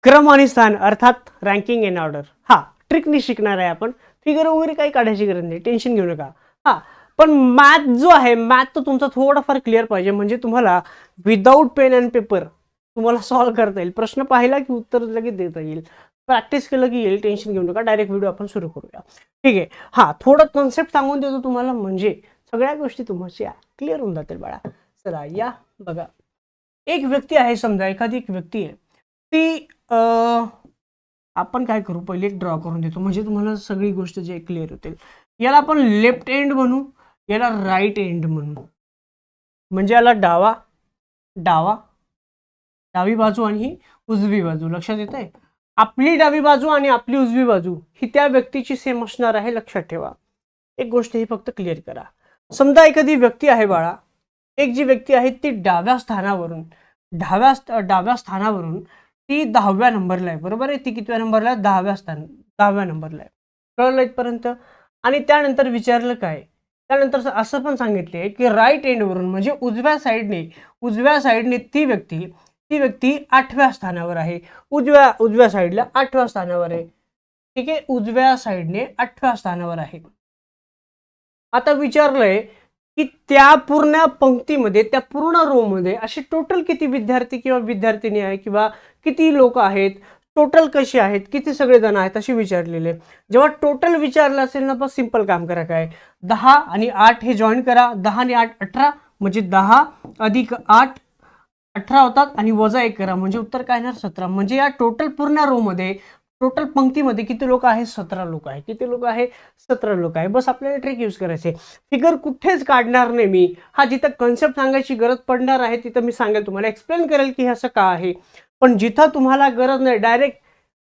क्रम आणि स्थान अर्थात रँकिंग इन ऑर्डर. हा ट्रिकनी शिकणार आहे आपण. फिगर वगैरे काही काढायची गरज नाही, टेन्शन घेऊ नका. हा पण मॅथ जो आहे, मॅथ तो तुमचा थोडाफार क्लिअर पाहिजे, म्हणजे तुम्हाला विदाऊट पेन अँड पेपर तुम्हाला सॉल्व्ह करता येईल. प्रश्न पाहिला की उत्तर लगेच देता येईल. प्रॅक्टिस केलं की येईल, टेन्शन घेऊ नका. डायरेक्ट व्हिडिओ आपण सुरू करूया. ठीक आहे. हा थोडं कॉन्सेप्ट सांगून देतो तुम्हाला, म्हणजे सगळ्या गोष्टी तुमच्या क्लिअर होऊन जातील बाळा. चला या बघा. एक व्यक्ती आहे, समजा एखादी एक व्यक्ती आहे ती आपण काय करू, पहिले एक ड्रॉ करून देतो म्हणजे तुम्हाला सगळी गोष्ट जे क्लिअर होतील. याला आपण लेफ्ट एंड म्हणू, याला राईट एंड म्हणू. म्हणजे याला डावा डावा डावी बाजू आणि ही उजवी बाजू. लक्षात येत आहे? आपली डावी बाजू आणि आपली उजवी बाजू ही त्या व्यक्तीची सेम असणार आहे, लक्षात ठेवा. एक गोष्ट ही फक्त क्लिअर करा. समजा एखादी व्यक्ती आहे बाळा, एक जी व्यक्ती आहे ती डाव्या स्थानावरून ती 10व्या नंबरला आहे. बरोबर आहे? ती कितव्या नंबरला आहे? 10व्या नंबरला आहे. कळलं इथपर्यंत? आणि त्यानंतर विचारलं काय, त्यानंतर असं पण सांगितले की राईट एंडवरून म्हणजे उजव्या साईडने ती व्यक्ती 8व्या स्थानावर आहे. उजव्या साईडला 8व्या स्थानावर आहे. ठीक आहे, उजव्या साईडने 8व्या स्थानावर आहे. आता विचारलंय की त्या पूर्ण पंक्तीमध्ये, त्या पूर्ण रो मध्ये असे टोटल किती विद्यार्थी किंवा विद्यार्थिनी आहे किंवा किती लोक आहेत, टोटल कसे आहेत, किती सगळे जण आहेत असे विचारलेले. जेव्हा टोटल विचारलं असेल ना, बस सिंपल काम करा. काय 10 आणि 8 हे जॉईन करा. 10 आणि 8 18 म्हणजे 10 अधिक 8 18 होतात आणि वजा 1 करा म्हणजे उत्तर काय येणार? 17. म्हणजे या टोटल पूर्ण रो मध्ये, टोटल पंक्तीमध्ये किती लोक आहेत? 17 लोक आहे. किती लोक आहे? 17 लोक आहे. बस आपल्याला ट्रिक यूज करायचे. फिगर कुठेच काढणार नाही मी. हा जिथं कन्सेप्ट सांगायची गरज पडणार आहे तिथं मी सांगेल, तुम्हाला एक्सप्लेन करेल की असं का आहे. पण जिथं तुम्हाला गरज नाही, डायरेक्ट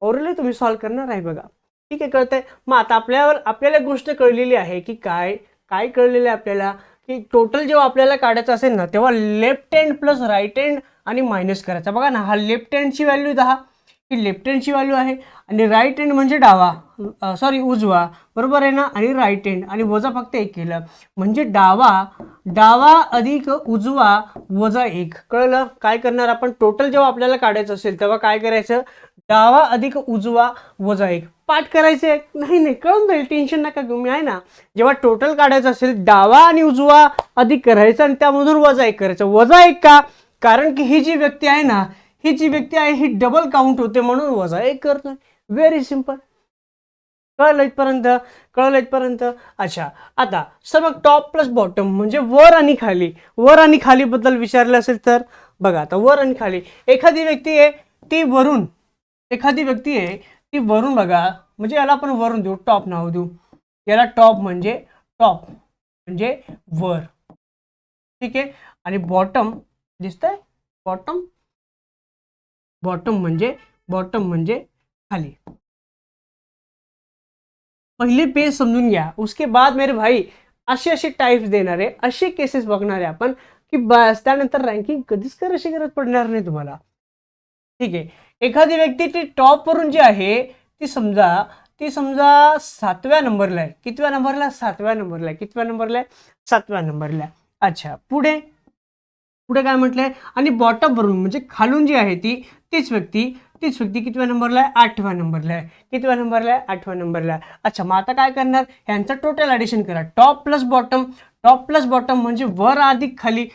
ओरली तुम्ही सॉल्व्ह करणार आहे बघा. ठीक आहे, कळतंय? मग आता आपल्याला गोष्ट कळलेली आहे की काय कळलेलं आहे आपल्याला की टोटल जेव्हा आपल्याला काढायचं असेल ना, तेव्हा left hand plus right hand आणि मायनस करायचा. बघा ना, हा लेफ्ट हँडची व्हॅल्यू 10, ही लेफ्ट हँडची व्हॅल्यू आहे आणि राईट हँड म्हणजे उजवा. बरोबर आहे ना? आणि राईट हँड आणि वजा फक्त 1 केलं म्हणजे डावा अधिक उजवा वजा 1. कळलं? काय करणार आपण, टोटल जेव्हा आपल्याला काढायचं असेल तेव्हा काय करायचं? डावा अधिक उजवा वजा 1 पाठ करायचे. नाही कळून जाईल, टेन्शन नका घेऊ, मी आहे ना. जेव्हा टोटल काढायचं असेल डावा आणि उजवा अधिक करायचं आणि त्यामधून वजा 1 करायचं. वजा 1 का? कारण की ही जी व्यक्ती आहे ही डबल काउंट होते म्हणून वजा 1 करतोय. Very simple. कळलं इथपर्यंत? अच्छा, आता सर मग टॉप प्लस बॉटम म्हणजे वर आणि खाली बद्दल विचारलं असेल तर बघा, आता वर आणि खाली एखादी व्यक्ती आहे ती वरून बघा, म्हणजे याला आपण वरून देऊ, टॉप नाव देऊ. याला टॉप म्हणजे वर. ठीक आहे, आणि बॉटम दिसतंय? बॉटम म्हणजे खाली. पहिले पेज समजून घ्या. उसके बाद मेरे भाई असे टाइप्स देणार आहे, असे केसेस बघणार आहे आपण की बस त्यानंतर रँकिंग कधीच करायची गरज पडणार नाही तुम्हाला. ठीक आहे, एखादी व्यक्ती ती टॉप वरून जी आहे ती समजा 7व्या नंबरला आहे. कितव्या नंबरला? 7व्या नंबरला आहे. कितव्या नंबरला आहे? 7व्या नंबरला आहे. अच्छा, पुढे काय म्हटलंय? आणि बॉटम वरून म्हणजे खालून जी आहे तीच व्यक्ती कितव्या नंबरला आहे? 8व्या नंबरला आहे. कितव्या नंबरला आहे? 8व्या नंबरला आहे. अच्छा, मग आता काय करणार? यांचं टोटल ॲडिशन करा. टॉप प्लस बॉटम म्हणजे वर अधिक खाली.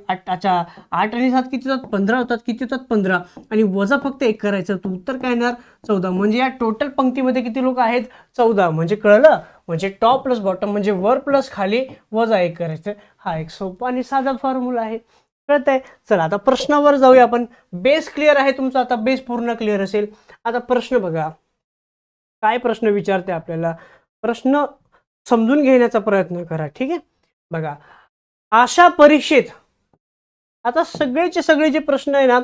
अच्छा, 8 आणि 7 किती होतात? 15 होतात. किती होतात? 15 आणि वजा फक्त 1 करायचं. तर उत्तर काय येणार? 14. म्हणजे या टोटल पंक्तीमध्ये किती लोक आहेत? 14. म्हणजे कळलं? म्हणजे टॉप प्लस बॉटम म्हणजे वर प्लस खाली वजा 1 करायचं. हा एक सोपा आणि साधा फॉर्म्युला आहे. कळतंय? चला आता प्रश्नावर जाऊया आपण. बेस क्लिअर आहे तुमचा, आता बेस पूर्ण क्लिअर असेल. आता प्रश्न बघा, काय प्रश्न विचारते आपल्याला, प्रश्न समजून घेण्याचा प्रयत्न करा. ठीक आहे, बघा. अशा परीक्षेत आता सगळे जे प्रश्न आहे ना,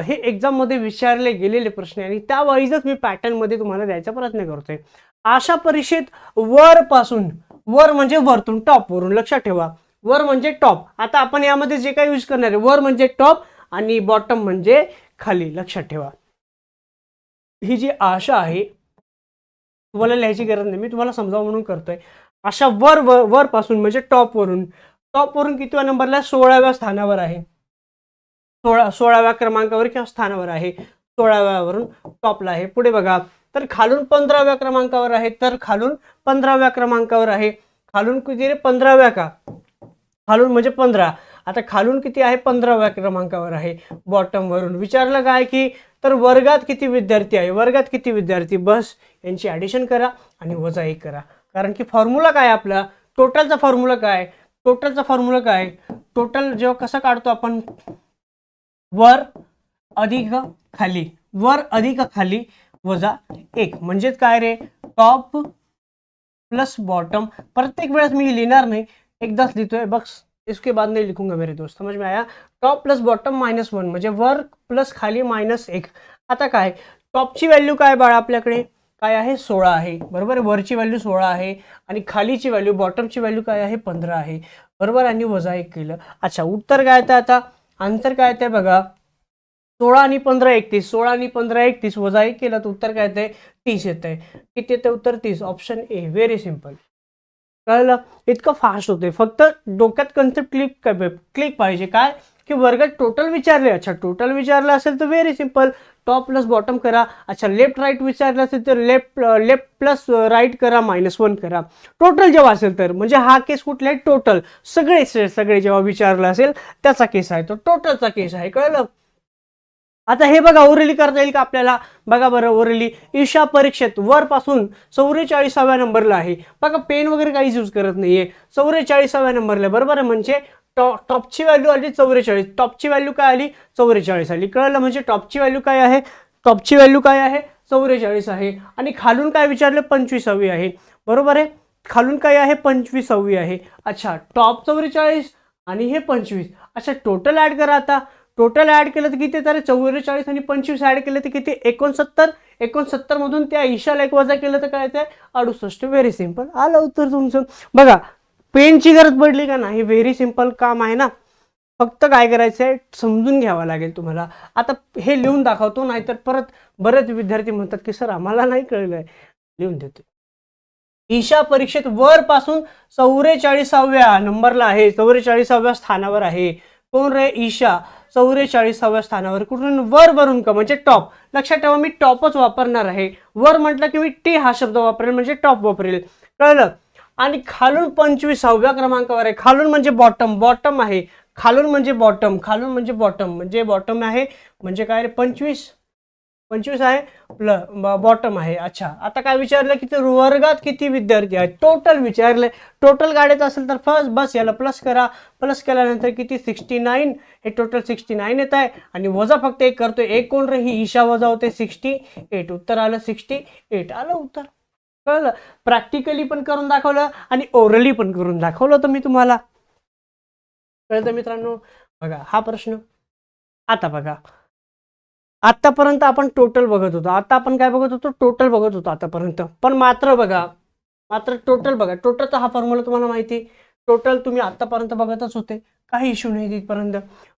हे एक्झाम मध्ये विचारले गेलेले प्रश्न आहे आणि त्या वाईजच मी पॅटर्न मध्ये तुम्हाला द्यायचा प्रयत्न करतोय. अशा परीक्षेत वर म्हणजे वरतून, टॉप वरून. लक्षात ठेवा, वर म्हणजे टॉप. आता आपण यामध्ये जे काही यूज करणार आहे, वर म्हणजे टॉप आणि बॉटम म्हणजे खाली. लक्षात ठेवा, ही जी आशा आहे तुम्हाला लिहायची गरज नाही, मी तुम्हाला समजावं म्हणून करतोय. अशा वर पासून म्हणजे टॉप वरून कितव्या नंबरला? 16व्या स्थानावर आहे. 16व्या क्रमांकावर किंवा स्थानावर आहे. 16व्यावरून टॉपला आहे. पुढे बघा, तर खालून 15व्या क्रमांकावर आहे, तर खालून 15व्या क्रमांकावर आहे. खालून किती रे? 15व्या का? खालून म्हणजे 15. आता खालून किती आहे? 15व्या क्रमांकावर आहे. बॉटम वरून विचारलं काय की तर वर्गात किती विद्यार्थी आहे, वर्गात किती विद्यार्थी, बस यांची ॲडिशन करा आणि वजा 1 करा. कारण की फॉर्म्युला काय आपला टोटलचा फॉर्म्युला काय? टोटलचा फॉर्म्युला काय? टोटल जेव्हा कसं काढतो आपण? वर अधिक खाली, वर अधिक खाली वजा 1 म्हणजेच काय रे? Top plus bottom. प्रत्येक वेळेस मी लिहिणार नाही, एकदाच लिहितोय बस, इसके बाद नहीं लिखूंगा मेरे दोस्त. समझ में आया? टॉप प्लस बॉटम -1 म्हणजे वर प्लस खाली -1. आता काय टॉपची व्हॅल्यू काय बाळा आपल्याकडे? काय आहे? 16 आहे. बरोबर आहे. वरची व्हॅल्यू 16 आहे आणि खालीची व्हॅल्यू बॉटमची व्हॅल्यू काय आहे? 15 आहे. बरोबर. आणि वजा 1 केलं. अच्छा, उत्तर काय येतं आता? आन्सर काय येते बघा, 16 आणि 15 31. 16 आणि 15 31 वजा 1 केलं तर उत्तर काय येते? 30 येते. किती येते उत्तर? 30. Option A. Very simple. कळलं? इतकं फास्ट होते. फक्त डोक्यात कन्सेप्ट क्लिक पाहिजे. काय की वर्गात टोटल विचारले. अच्छा, टोटल विचारलं असेल तर very simple, top plus bottom करा. अच्छा, लेफ्ट राईट विचारलं असेल तर लेफ्ट प्लस राईट करा, -1 करा. टोटल जेव्हा असेल तर म्हणजे हा केस कुठला आहे? टोटल. सगळे जेव्हा विचारलं असेल त्याचा केस आहे, तो टोटलचा केस आहे. कळलं? आता हे बघा, ओरली करता येईल का आपल्याला? बघा बरं, ओरली ईशा परीक्षेत वरपासून 44व्या नंबरला आहे. बघा, पेन वगैरे काहीच यूज करत नाहीये. 44व्या नंबरला. बरोबर आहे. म्हणजे टॉपची व्हॅल्यू आली 44. टॉपची व्हॅल्यू काय आली? 44 आली. कळलं? म्हणजे टॉपची व्हॅल्यू काय आहे? टॉपची व्हॅल्यू काय आहे? 44 आहे. आणि खालून काय विचारलं? 25वी आहे. बरोबर आहे. खालून काय आहे? 25वी आहे. अच्छा, टॉप 44 आणि हे 25. अच्छा, टोटल ऍड करा आता. टोटल ऍड केलं तर किती? तर 44 आणि 25 ऍड केलं तर किती? 69. 69 मधून त्या ईशाला 1 वजा केलं तर काय येते? 68. Very simple. आलं उत्तर तुमचं. बघा, पेनची गरज पडली का नाही? व्हेरी सिंपल काम आहे ना. फक्त काय करायचं आहे? समजून घ्यावं लागेल तुम्हाला. आता हे लिहून दाखवतो, नाहीतर परत बरेच विद्यार्थी म्हणतात की सर आम्हाला नाही कळलंय. लिहून देतो. ईशा परीक्षेत वरपासून 44व्या नंबरला आहे, 44व्या स्थानावर आहे. कोण रे? ईशा. 44व्या स्थानावर. कुठून? वर वरून का? म्हणजे टॉप. लक्षात ठेवा, मी टॉपच वापरणार आहे. वर म्हटलं की मी टी हा शब्द वापरेल, म्हणजे टॉप वापरेल. कळलं? आणि खालून 25व्या क्रमांकावर आहे. खालून म्हणजे बॉटम. बॉटम आहे. खालून म्हणजे बॉटम. खालून म्हणजे बॉटम. म्हणजे बॉटम आहे म्हणजे काय रे? 25 आहे बॉटम आहे. अच्छा, आता काय विचारलं की वर्गात किती विद्यार्थी आहेत? टोटल विचारले. टोटल काढायचं असेल तर फर्स्ट बस याला प्लस करा. प्लस केल्यानंतर किती? 69. हे टोटल 69 येत आहे आणि वजा फक्त 1 करतोय. 1 कोण रे? ही ईशा वजा होते. 68. उत्तर आलं 68. आलं उत्तर. कळलं? प्रॅक्टिकली पण करून दाखवलं आणि ओरली पण करून दाखवलं होतं मी तुम्हाला. कळतं मित्रांनो? बघा हा प्रश्न. आता बघा, आतापर्यंत आपण टोटल बघत होतो. आता आपण काय बघत होतो? टोटल बघत होतो आतापर्यंत. पण मात्र बघा, मात्र टोटल बघा. टोटलचा हा फॉर्म्युला तुम्हाला माहिती. टोटल तुम्ही आतापर्यंत बघतच होते, काही इश्यू नाही तिथपर्यंत.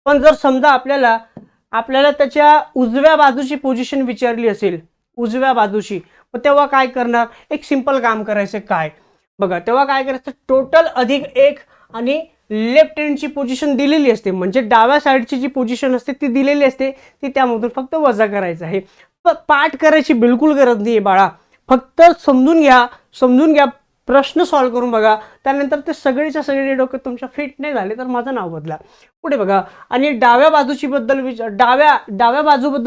पण जर समजा आपल्याला त्याच्या उजव्या बाजूची पोझिशन विचारली असेल, उजव्या बाजूची, मग तेव्हा काय करणार? एक सिंपल काम करायचं. काय बघा, तेव्हा काय करायचं? टोटल अधिक 1 आणि लेफ्ट हँडची पोझिशन दिलेली असते, म्हणजे डाव्या साईडची जी पोझिशन असते ती दिलेली असते, ती त्यामधून फक्त वजा करायचं आहे. पाठ करायची बिलकुल गरज नाही बाळा. फक्त समजून घ्या, प्रश्न सॉल्व्ह करून बघा. त्यानंतर ते सगळेच्या सगळे डोक्यात तुमच्या फिट नाही झाले तर माझं नाव बदला. पुढे बघा, आणि डाव्या बाजूबद्दल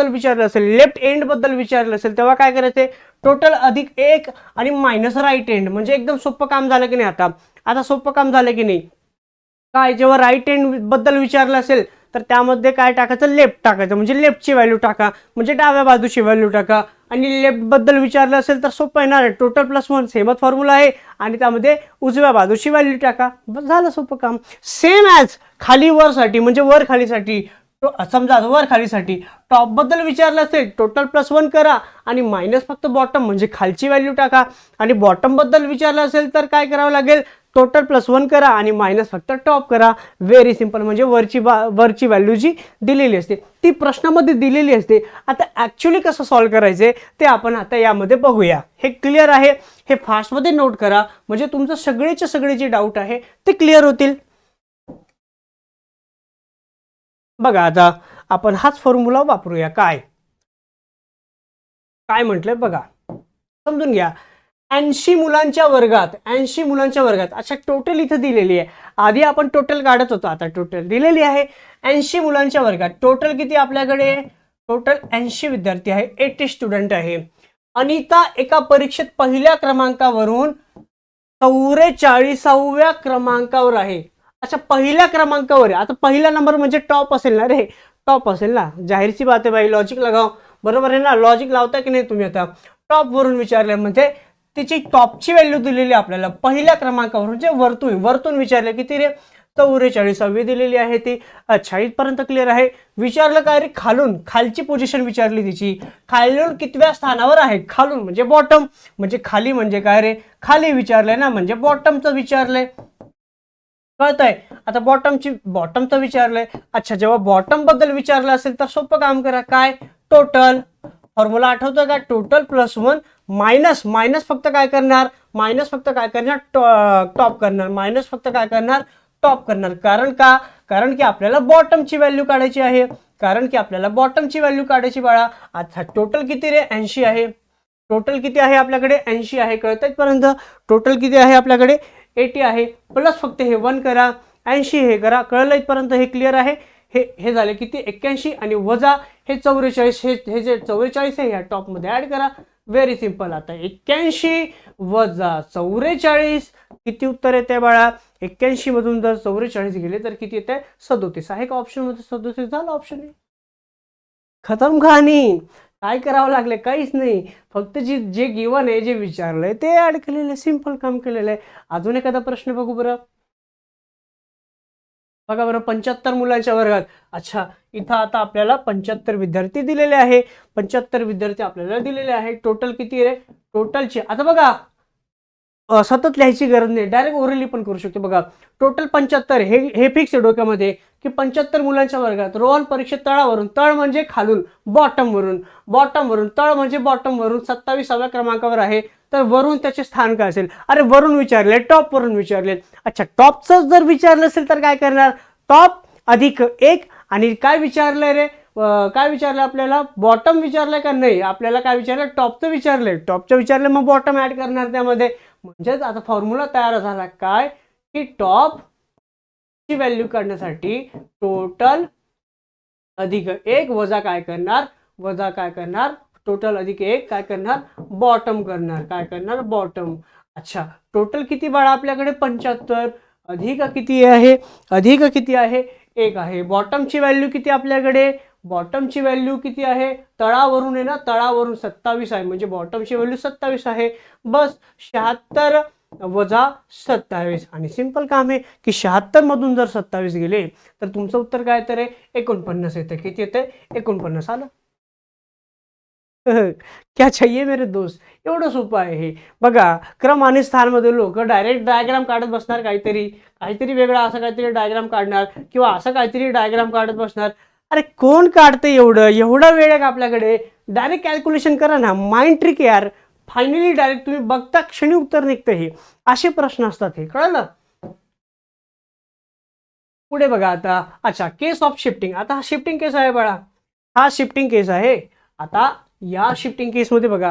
विचारलं असेल, लेफ्ट एंड बद्दल विचारलं असेल, तेव्हा काय करायचं? टोटल अधिक 1 आणि मायनस राईट एंड. म्हणजे एकदम सोपं काम झालं की नाही? आता सोपं काम झालं की नाही? काय जेव्हा राईट हँड बद्दल विचारलं असेल तर त्यामध्ये काय टाकायचं? लेफ्ट टाकायचं. म्हणजे लेफ्टची व्हॅल्यू टाका, म्हणजे डाव्या बाजूची व्हॅल्यू टाका. आणि लेफ्ट बद्दल विचारलं असेल तर सोपं येणार. टोटल प्लस 1 सेमच फॉर्म्युला आहे आणि त्यामध्ये उजव्या बाजूची व्हॅल्यू टाका. बस झालं सोपं काम. सेम ॲज खाली वरसाठी, म्हणजे वर खालीसाठी. समजा वर खालीसाठी टॉप बद्दल विचारलं असेल, टोटल प्लस 1 करा आणि मायनस फक्त बॉटम म्हणजे खालची व्हॅल्यू टाका. आणि बॉटम बद्दल विचारलं असेल तर काय करावं लागेल? टोटल प्लस 1 करा आणि मायनस फक्त टॉप करा. Very simple. म्हणजे वरची व्हॅल्यू जी दिलेली असते ती प्रश्नामध्ये दिलेली असते. आता ॲक्च्युली कसं सॉल्व्ह करायचे ते आपण आता यामध्ये बघूया. हे क्लिअर आहे? हे फास्टमध्ये नोट करा, म्हणजे तुमचं सगळे जे डाऊट आहे ते क्लिअर होतील. बघा, आता आपण हाच फॉर्म्युला वापरूया. काय? काय म्हटलंय बघा, समजून घ्या. 80 मुलांच्या वर्गात, 80 मुलांच्या वर्गात, अच्छा टोटल इथं दिलेली आहे. आधी आपण टोटल काढत होतो, आता टोटल दिलेली आहे. 80 मुलांच्या वर्गात टोटल किती आपल्याकडे, टोटल 80 विद्यार्थी आहे, 80 स्टुडंट आहे. अनिता एका परीक्षेत पहिल्या क्रमांकावरून 44व्या क्रमांकावर आहे. अच्छा पहिल्या क्रमांकावर आहे. आता पहिला नंबर म्हणजे टॉप असेल ना रे, टॉप असेल ना, जाहीरची बात आहे भाई, लॉजिक लगाव, बरोबर आहे ना, लॉजिक लावता की नाही तुम्ही. आता टॉप वरून विचारले म्हणजे तिची टॉपची व्हॅल्यू दिलेली आपल्याला पहिल्या क्रमांकावर, म्हणजे वरतून विचारले किती रे, 44वी दिलेली आहे ती. अच्छा इथपर्यंत क्लिअर आहे. विचारलं काय रे, खालून, खालची पोझिशन विचारली तिची, खालून कितव्या स्थानावर आहे, खालून म्हणजे बॉटम, म्हणजे खाली म्हणजे काय रे, खाली विचारलंय ना, म्हणजे बॉटमचं विचारलंय, कळतंय. आता बॉटमचं विचारलंय. अच्छा जेव्हा बॉटम बद्दल विचारलं असेल तर सोपं काम करा, काय, टोटल फॉर्म्युला आठवतं का, टोटल प्लस 1 मायनस फक्त काय करणार, टॉप करणार, मायनस फक्त काय करणार, टॉप करणार. कारण की आपल्याला बॉटमची व्हॅल्यू काढायची आहे, बाळा. आता टोटल किती रे, 80 आहे. टोटल किती आहे आपल्याकडे, 80 आहे. कळतंय पर्यंत, टोटल किती आहे आपल्याकडे, 80 आहे. प्लस फक्त हे 1 करा, 80 हे करा. कळलं इथपर्यंत, हे क्लिअर आहे. हे झाले किती, 81 आणि वजा हे 44, हे जे 44 आहे ह्या टॉपमध्ये ऍड करा. Very simple. आता 81 वजा 44 किती उत्तर येते बाळा, 81 मधून जर 44 गेले तर किती येते, 37 आहे का ऑप्शन मध्ये, 37 झालं ऑप्शन ए. खतम कहाणी. काय करावं लागले, काहीच नाही, फक्त जे गिवन आहे, जे विचारलंय ते ऍड केलेलं आहे, सिंपल काम केलेलं आहे. अजून एखादा प्रश्न बघू बरं, बघा बरं, 75 मुलांच्या वर्गात. अच्छा इथं आता आपल्याला 75 विद्यार्थी दिलेले आहे, 75 विद्यार्थी आपल्याला दिलेले आहे. टोटल किती आहे, टोटलचे आता बघा, सतत लिहायची गरज नाही, डायरेक्ट ओरली पण करू शकतो. बघा टोटल 75, हे फिक्स आहे डोक्यामध्ये की 75 मुलांच्या वर्गात रोहन परीक्षेत तळावरून, तळ म्हणजे खालून, बॉटम वरून, तळ म्हणजे बॉटम वरून 27व्या क्रमांकावर आहे. तर वरून त्याचे स्थान काय असेल, अरे वरून विचारले, टॉप वरून विचारले. अच्छा टॉपचं जर विचारलं असेल तर काय करणार, टॉप अधिक 1, आणि काय विचारलंय रे, काय विचारलं आपल्याला, बॉटम विचारलंय का नाही, आपल्याला काय विचारलं, टॉपचं विचारलं, मग बॉटम ऍड करणार त्यामध्ये. म्हणजेच आता फॉर्म्युला तयार झाला काय, की टॉप ची व्हॅल्यू काढण्यासाठी टोटल अधिक 1 वजा काय करणार, टोटल अधिक 1 काय करणार, बॉटम करणार, बॉटम. अच्छा टोटल किती बाळा आपल्याकडे, 75, अधिक किती आहे, 1 आहे. बॉटमची व्हॅल्यू किती आपल्याकडे, आहे, तळावरून आहे ना, तळावरून 27 आहे, म्हणजे बॉटमची व्हॅल्यू 27 आहे. बस 76 वजा 27, आणि सिंपल काम आहे की 76 मधून जर 27 गेले तर तुमचं उत्तर काय तर 49 येतं. किती येतं, 49 आलं. क्या चाहिए मेरे दोस्त, एवढं सोपं आहे हे. बघा क्रम आणि स्थानमध्ये लोक डायरेक्ट डायग्राम काढत बसणार, काहीतरी वेगळा असं काहीतरी डायग्राम काढणार, किंवा असं काहीतरी डायग्राम काढत बसणार. अरे कोण काढते एवढा वेळ आहे का आपल्याकडे, डायरेक्ट कॅल्क्युलेशन करा ना, माइंड ट्रिक यार. फायनली डायरेक्ट तुम्ही बघता क्षणी उत्तर निघतं. हे असे प्रश्न असतात, हे कळलं. पुढे बघा आता, अच्छा केस ऑफ शिफ्टिंग. आता हा शिफ्टिंग केस आहे बाळा, हा शिफ्टिंग केस आहे. आता या शिफ्टिंग केसमध्ये बघा,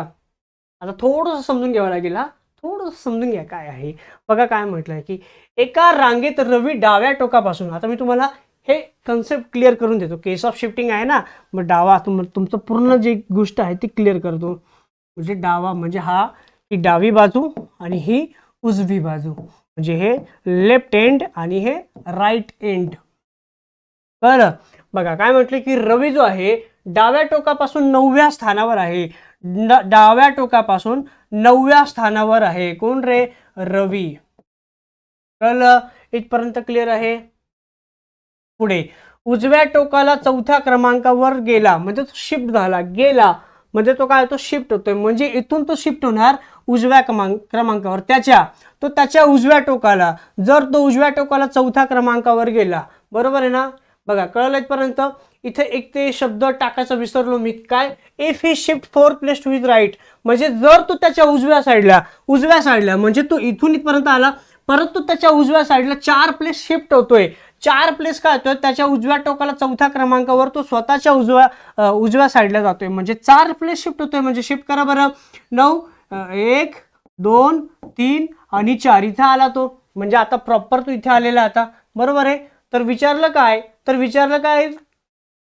आता थोडंसं समजून घ्यावं लागेल, थोडंसं समजून घ्या काय आहे. बघा काय म्हटलंय की एका रांगेत रवी डाव्या टोकापासून, आता मी तुम्हाला हे कन्सेप्ट क्लिअर करून देतो. केस ऑफ शिफ्टिंग आहे ना, मग डावा तुमचं पूर्ण जी गोष्ट आहे ती क्लिअर करतो. म्हणजे डावा म्हणजे हा, ही डावी बाजू आणि ही उजवी बाजू, म्हणजे हे लेफ्ट एंड आणि हे राईट एंड. कळलं. बघा काय म्हटलं की रवी जो आहे डाव्या टोकापासून 9व्या स्थानावर आहे, डाव्या टोकापासून 9व्या स्थानावर आहे. कोण रे, रवी. कळलं, इथपर्यंत क्लिअर आहे. पुढे उजव्या टोकाला 4थ्या क्रमांकावर गेला, म्हणजे तो शिफ्ट झाला, गेला म्हणजे तो काय, तो शिफ्ट होतोय, म्हणजे इथून तो शिफ्ट होणार उजव्या क्रमांकावर, त्याच्या उजव्या टोकाला. जर तो उजव्या टोकाला 4थ्या क्रमांकावर गेला, बरोबर आहे ना. बघा कळलं इथपर्यंत. इथे एक ते शब्द टाकायचं विसरलो मी, काय, if he shift 4 place to his right, म्हणजे जर तो त्याच्या उजव्या साईडला म्हणजे तो इथून इथपर्यंत आला, परत तो त्याच्या उजव्या साईडला 4 प्लेस शिफ्ट होतोय, 4 प्लेस काय होतोय त्याच्या उजव्या टोकाला 4थ्या क्रमांकावर तो स्वतःच्या उजव्या साईडला जातोय, म्हणजे 4 प्लेस शिफ्ट होतोय. म्हणजे शिफ्ट करा बरं. 9 1 2 3 आणि 4 इथे आला तो, म्हणजे आता प्रॉपर तो इथे आलेला आता, बरोबर आहे. तर विचारलं काय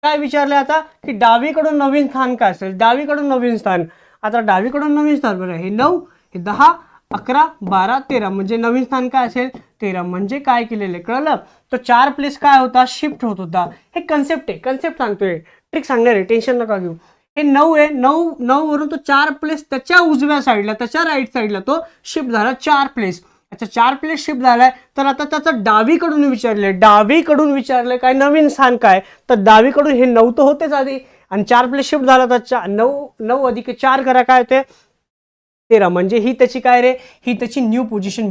काय विचारलं आता की डावीकडून नवीन स्थान काय असेल, डावीकडून नवीन स्थान. आता डावीकडून नवीन स्थान बरं, हे 9 हे 10 11 12 13, म्हणजे नवीन स्थान काय असेल 13. म्हणजे काय केलेलं आहे कळलं. तो 4 प्लेस काय होता शिफ्ट होत होता. हे कन्सेप्ट आहे, कन्सेप्ट सांगतोय, ट्रिक सांगणार आहे, टेन्शन नका घेऊ. हे 9 आहे, 9 वरून तो 4 प्लेस त्याच्या उजव्या साईडला त्याच्या राईट साईडला तो शिफ्ट झाला 4 प्लेस. अच्छा 4 प्लेस शिफ्ट झालाय. तर आता त्याचं डावीकडून विचारलंय काय नवीन स्थान काय, तर डावीकडून हे 9 तर होतेच आधी आणि 4 प्लेस शिफ्ट झाला तर 9 अधिक 4 करा काय होते 13. म्हणजे ही त्याची काय रे, ही त्याची न्यू पोझिशन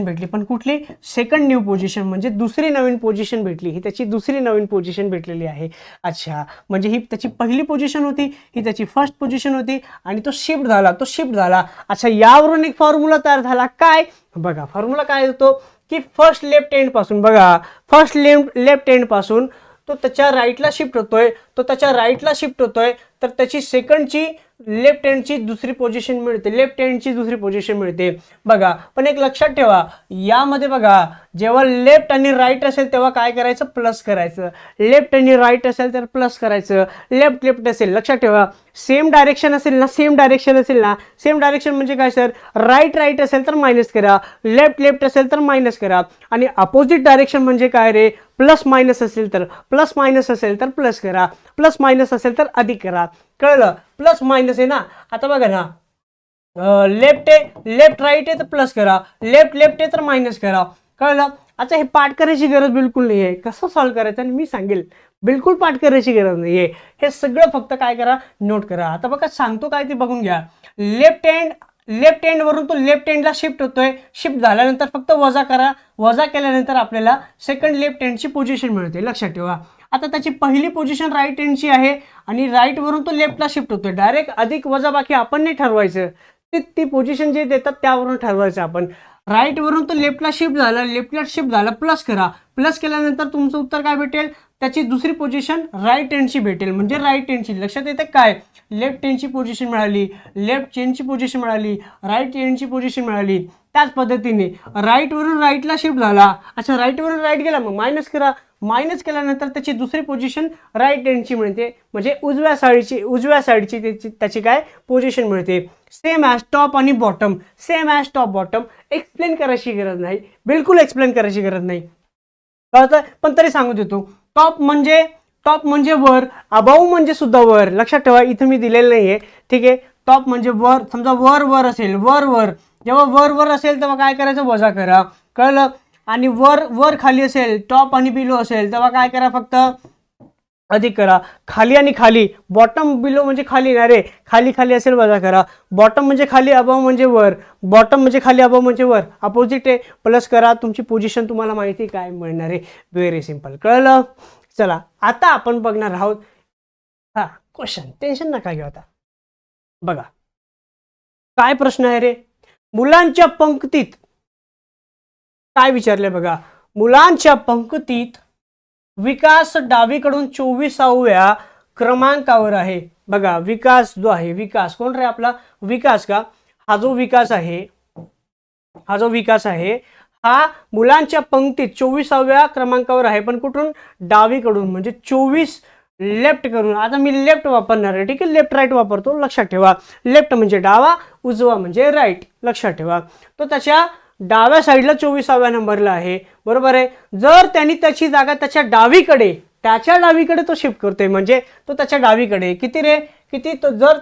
भेटली. पण कुठली, सेकंड न्यू पोझिशन, म्हणजे दुसरी नवीन पोझिशन भेटली. ही त्याची दुसरी नवीन पोझिशन भेटलेली आहे. अच्छा म्हणजे ही त्याची पहिली पोझिशन होती, ही त्याची फर्स्ट पोझिशन होती आणि तो शिफ्ट झाला. अच्छा यावरून एक फॉर्म्युला तयार झाला. काय बघा, फॉर्म्युला काय होतो की फर्स्ट लेफ्ट एंड पासून तो त्याच्या राईटला शिफ्ट होतोय, तर त्याची सेकंडची लेफ्ट हँडची दुसरी पोझिशन मिळते. बघा पण एक लक्षात ठेवा, यामध्ये बघा जेव्हा लेफ्ट आणि राईट असेल तेव्हा काय करायचं, प्लस करायचं. लेफ्ट आणि राईट असेल तर प्लस करायचं. लेफ्ट असेल, लक्षात ठेवा सेम डायरेक्शन असेल ना, सेम डायरेक्शन म्हणजे काय सर, राईट असेल तर मायनस करा, लेफ्ट असेल तर मायनस करा. आणि अपोजिट डायरेक्शन म्हणजे काय रे, प्लस मायनस असेल तर प्लस करा, प्लस मायनस असेल तर अधिक करा. कळलं, प्लस मायनस आहे ना. आता बघा ना, लेफ्ट राईट आहे तर प्लस करा, लेफ्ट आहे तर मायनस करा. कळलं. आता हे पाठ करायची गरज बिलकुल नाही आहे, कसं सॉल्व्ह करायचं आणि मी सांगेल, बिलकुल पाठ करायची गरज नाही आहे. हे सगळं फक्त काय करा, नोट करा. आता बघा सांगतो काय ते बघून घ्या. लेफ्ट हँड वरून तो लेफ्ट हँडला शिफ्ट होतोय, शिफ्ट झाल्यानंतर फक्त वजा करा, वजा केल्यानंतर आपल्याला सेकंड लेफ्ट हँडची पोझिशन मिळते. लक्षात ठेवा. आता त्याची पहिली पोझिशन राईट हँडची आहे आणि राईट वरून तो लेफ्टला शिफ्ट होतोय. डायरेक्ट अधिक वजा बाकी आपण नाही ठरवायचं, ती पोझिशन जे देतात त्यावरून ठरवायचं आपण. राईट वरून तो लेफ्टला शिफ्ट झाला, प्लस करा, प्लस केल्यानंतर तुमचं उत्तर काय भेटेल, त्याची दुसरी पोझिशन राईट हँडची भेटेल. म्हणजे राईट हँडची, लक्षात येते काय, लेफ्ट हँडची पोझिशन मिळाली, राईट हँडची पोझिशन मिळाली. त्याच पद्धतीने राईट वरून राईटला शिफ्ट झाला. अच्छा राईट वरून राईट गेला, मग मायनस करा, मायनस केल्यानंतर त्याची दुसरी पोझिशन राईट हँडची मिळते, म्हणजे उजव्या साईडची त्याची काय पोझिशन मिळते. सेम ॲज टॉप आणि बॉटम, एक्सप्लेन करायची गरज नाही, बिलकुल एक्सप्लेन करायची गरज नाही. कळतं, पण तरी सांगू देतो. टॉप म्हणजे वर, अबाऊ म्हणजे सुद्धा वर. लक्षात ठेवा, इथं मी दिलेलं नाहीये, ठीक आहे. टॉप म्हणजे वर, समजा वर असेल, वर जेव्हा वर असेल तेव्हा काय करायचं, वजा करा. कळलं. आणि वर खाली असेल, टॉप आणि बिलो असेल तेव्हा काय करा, फक्त अधिक करा. खाली आणि खाली, बॉटम बिलो म्हणजे खाली ना रे, खाली असेल वजा करा. बॉटम म्हणजे खाली, अबाव म्हणजे वर, अपोजिट आहे, प्लस करा. तुमची पोझिशन तुम्हाला माहिती काय मिळणार आहे, व्हेरी सिंपल. कळलं. चला आता आपण बघणार आहोत क्वेश्चन, टेन्शन नका घेऊ. आता बघा काय प्रश्न आहे रे, मुलांच्या पंक्तीत काय विचारले बघा. मुलांच्या पंक्तीत विकास डावीकडून 24व्या क्रमांकावर आहे. बघा विकास जो आहे, विकास कोण रे आपला, विकास का, हा जो विकास आहे हा मुलांच्या पंक्तीत 24व्या क्रमांकावर आहे, पण कुठून, डावीकडून, म्हणजे 24 लेफ्ट करून. आता मी लेफ्ट वापरणार आहे, ठीक आहे, लेफ्ट राईट वापरतो. लक्षात ठेवा, लेफ्ट म्हणजे डावा, उजवा म्हणजे राईट. लक्षात ठेवा, तो त्याच्या डाव्या साईडला 24व्या नंबरला आहे, बरोबर आहे. जर त्यांनी त्याची जागा त्याच्या डावीकडे तो शिफ्ट करतोय, म्हणजे तो त्याच्या डावीकडे किती रे, तो जर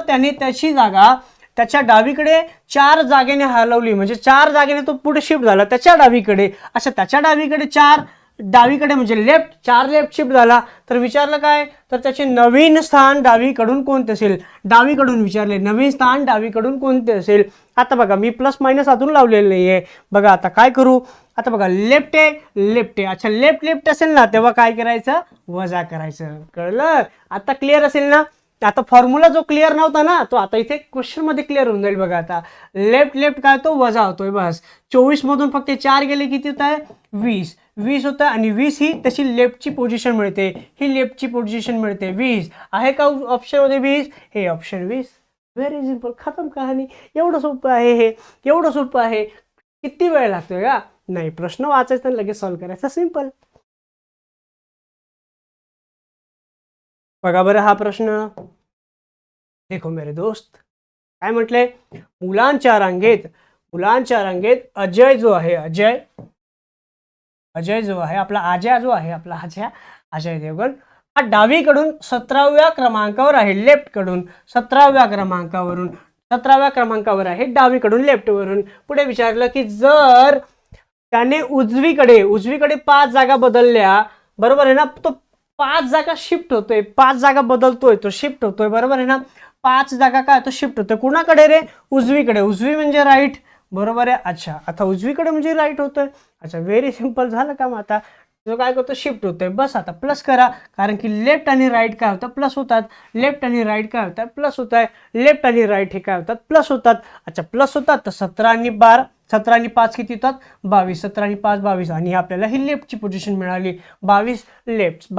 त्याने त्याची जागा त्याच्या डावीकडे 4 जागेने हलवली, म्हणजे 4 जागेने तो पुढे शिफ्ट झाला त्याच्या डावीकडे. अच्छा त्याच्या डावीकडे 4 डावीकडे म्हणजे चार लेफ्ट शिफ्ट झाला. तर विचारलं काय, तर त्याचे नवीन स्थान डावीकडून कोणते असेल, डावीकडून विचारले, नवीन स्थान डावीकडून कोणते असेल. आता बघा मी प्लस मायनस अजून लावलेलं नाहीये. बघा आता काय करू, आता बघा लेफ्ट आहे. अच्छा लेफ्ट असेल ना तेव्हा काय करायचं, वजा करायचं. कळलं, आता क्लिअर असेल ना. आता फॉर्म्युला जो क्लिअर नव्हता ना तो आता इथे क्वेश्चन मध्ये क्लिअर होऊन जाईल बघा. आता लेफ्ट लेफ्ट काय तो वजा होतोय बस. 24 मधून फक्त 4 गेले किती होत आहे 20. 20 होतं आणि 20 ही त्याची लेफ्टची पोझिशन मिळते, ही लेफ्टची पोझिशन मिळते 20 आहे का ऑप्शन मध्ये 20, हे ऑप्शन 20. व्हेरी सिंपल, खतम कहाणी. एवढं सोपं आहे हे, एवढं सोपं आहे. किती वेळ लागतोय का? नाही, प्रश्न वाचायचा आणि लगेच सॉल्व्ह करायचा, सिंपल. बघा बरं हा प्रश्न. देखो मेरे दोस्त, काय म्हटलंय, मुलांच्या रांगेत अजय जो आहे, अजय जो आहे आपला, आज्या जो आहे आपला, अजय देवगण हा डावीकडून 17व्या क्रमांकावर आहे, लेफ्ट कडून 17व्या क्रमांकावर आहे, डावीकडून लेफ्ट वरून. पुढे विचारलं की जर त्याने उजवीकडे 5 जागा बदलल्या, बरोबर आहे ना, तो 5 जागा शिफ्ट होतोय, 5 जागा बदलतोय, तो शिफ्ट होतोय, बरोबर आहे ना. 5 जागा काय तो शिफ्ट होतोय, कुणाकडे रे, उजवीकडे. उजवी म्हणजे राईट, बरोबर आहे. अच्छा, आता उजवीकडे म्हणजे राईट होतोय. अच्छा, व्हेरी सिंपल, झालं काम. आता जो काय करतो शिफ्ट होतोय, बस आता प्लस करा, कारण की लेफ्ट आणि राईट काय होतं प्लस होतात, लेफ्ट आणि राईट काय होतात प्लस होत आहे, लेफ्ट आणि राईट हे काय होतात प्लस होतात. अच्छा, प्लस होतात तर 17 आणि 12, 17 आणि 5 किती होतात 22, 17 आणि 5 22, आणि आपल्याला ही लेफ्टची पोझिशन मिळाली, 22 लेफ्ट.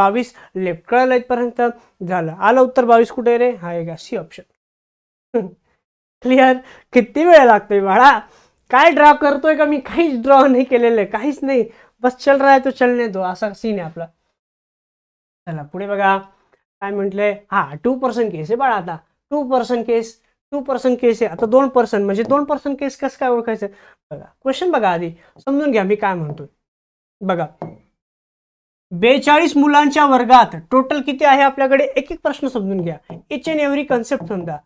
कळलं इथपर्यंत? झालं. आलं उत्तर 22 कुठे रे, हा आहे सी ऑप्शन. क्लिअर. किती वेळ लागतोय बाळा, काय ड्रॉ करतोय का मी, काहीच ड्रॉ नाही केलेलं आहे, काहीच नाही, बस चल रहा है तो चलने दो, असा सीन आहे आपला. चला पुढे बघा काय म्हटलंय. हा 2% केस आहे बाळा. आता 2% केस आहे. आता 2% म्हणजे 2% केस कसं काय ओळखायचं बघा. क्वेश्चन बघा आधी, समजून घ्या मी काय म्हणतोय. बघा, 42 मुलांच्या वर्गात टोटल किती आहे आपल्याकडे, एक एक प्रश्न समजून घ्या, इच अँड एव्हरी कन्सेप्ट समजा.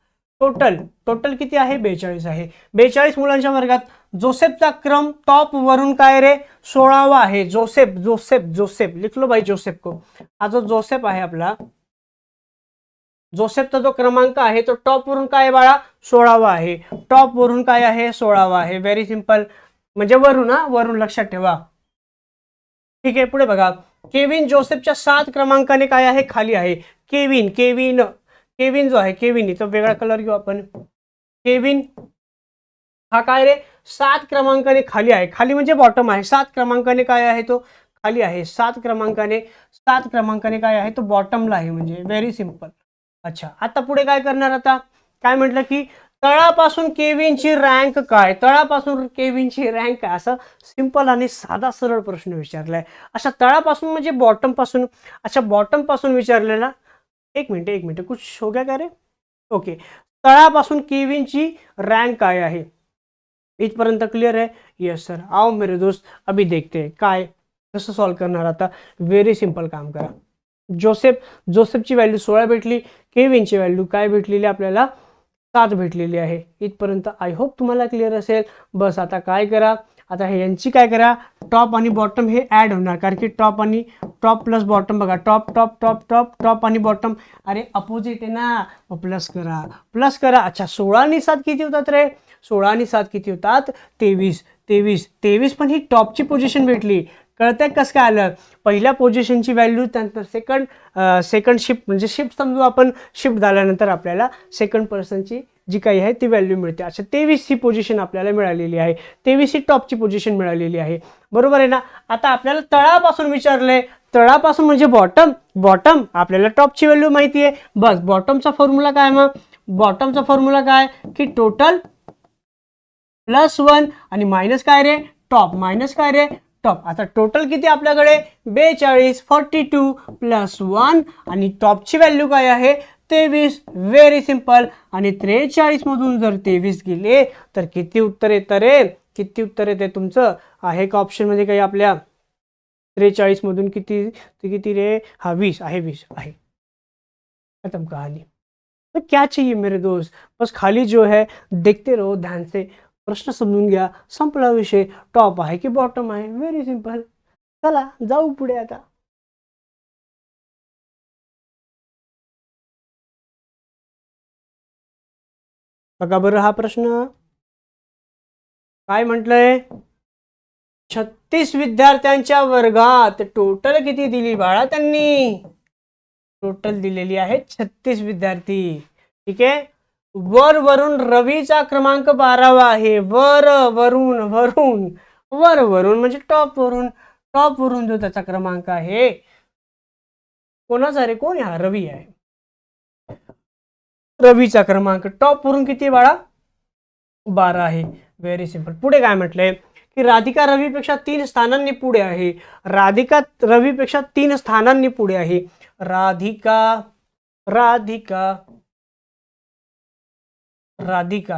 टोटल किती आहे 42 आहे. 42 मुलांच्या वर्गात जोसेफचा क्रम टॉप वरून काय रे 16वा आहे. जोसेफ लिख लो भाई, जोसेफ को. हा जो जोसेफ आहे आपला, जोसेफचा जो क्रमांक आहे तो टॉप वरून काय बाळा 16वा आहे. टॉप वरून काय आहे 16वा आहे. व्हेरी सिंपल, म्हणजे वरून लक्षात ठेवा. ठीक आहे, पुढे बघा. केविन जोसेफच्या 7 क्रमांकाने काय आहे खाली आहे. केविन जो आहे, केविन इथं वेगळा कलर घेऊ आपण. केविन हा काय रे 7 क्रमांकाने खाली आहे. खाली म्हणजे बॉटम आहे. 7 क्रमांकाने काय आहे तो खाली आहे. 7 क्रमांकाने काय आहे तो बॉटमला आहे, म्हणजे व्हेरी सिंपल. अच्छा, आता पुढे काय करणार, आता काय म्हटलं की तळापासून केविनची रँक काय, असं सिंपल आणि साधा सरळ प्रश्न विचारलाय. अशा तळापासून म्हणजे बॉटम पासून. अच्छा, बॉटम पासून विचारलेला. एक मिनिट कुछ हो गया का रे. ओके, तळापासून केविनची रँक काय आहे, इथपर्यंत क्लिअर आहे. Yes sir. आओ मेरे दोस्त, अभी देखते हैं काय कसं सॉल्व्ह करणार. आता व्हेरी सिंपल काम करा. जोसेफची व्हॅल्यू 16 भेटली, केविनची व्हॅल्यू काय भेटलेली आपल्याला 7 भेटलेली आहे. इथपर्यंत आय होप तुम्हाला क्लिअर असेल. बस आता काय करा, आता हे यांची काय करा, टॉप आणि बॉटम हे ऍड होणार, कारण की टॉप प्लस बॉटम बघा, टॉप आणि बॉटम अरे अपोजिट आहे ना, प्लस करा. अच्छा, 16 आणि 7 किती होतात रे, 16 आणि 7 किती होतात 23. पण ही टॉपची पोझिशन भेटली. कळतंय कसं काय आलं, पहिल्या पोझिशनची व्हॅल्यू त्यानंतर सेकंड शिफ्ट, म्हणजे शिफ्ट समजू आपण, शिफ्ट झाल्यानंतर आपल्याला सेकंड पर्सनची जी काही आहे ती व्हॅल्यू मिळते. अच्छा, 23 ही पोझिशन आपल्याला मिळालेली आहे, 23 ही टॉपची पोझिशन मिळालेली आहे, बरोबर आहे ना. आता आपल्याला तळापासून विचारलंय, तळापासून म्हणजे बॉटम आपल्याला टॉपची व्हॅल्यू माहिती आहे. बस बॉटमचा फॉर्म्युला काय, मग बॉटमचा फॉर्म्युला काय की टोटल +1 आणि मायनस काय रे टॉप. आता टोटल किती आपल्याकडे 42, 42 +1 आणि टॉपची व्हॅल्यू काय आहे 23. Very simple. आणि 43 मधून जर 23 गेले तर किती उत्तर येतं रे, तुमचं आहे का ऑप्शन मध्ये काही आपल्या 43 मधून किती रे, हा 20 आहे. खत्म कहानी. तो क्या चाहिए मेरे दोस्त, बस खाली जो है देखते रहो ध्यान से, प्रश्न समजून घ्या, संपला विषय. टॉप आहे की बॉटम आहे, व्हेरी सिंपल. चला जाऊ पुढे आता. बघा बरं हा प्रश्न काय म्हटलंय. 36 विद्यार्थ्यांच्या वर्गात टोटल किती दिली बाळा त्यांनी, टोटल दिलेली आहे 36 विद्यार्थी. ठीक आहे. वरून रवीचा क्रमांक 12वा आहे. वरून म्हणजे टॉप वरून जो त्याचा क्रमांक आहे, कोणाचा रे, कोण हा? रवी आहे. रवीचा क्रमांक टॉप वरून किती बाळा? 12 आहे. Very simple. पुढे काय म्हटलंय की राधिका रवीपेक्षा 3 स्थानांनी पुढे आहे. राधिका रवीपेक्षा 3 स्थानांनी पुढे आहे. राधिका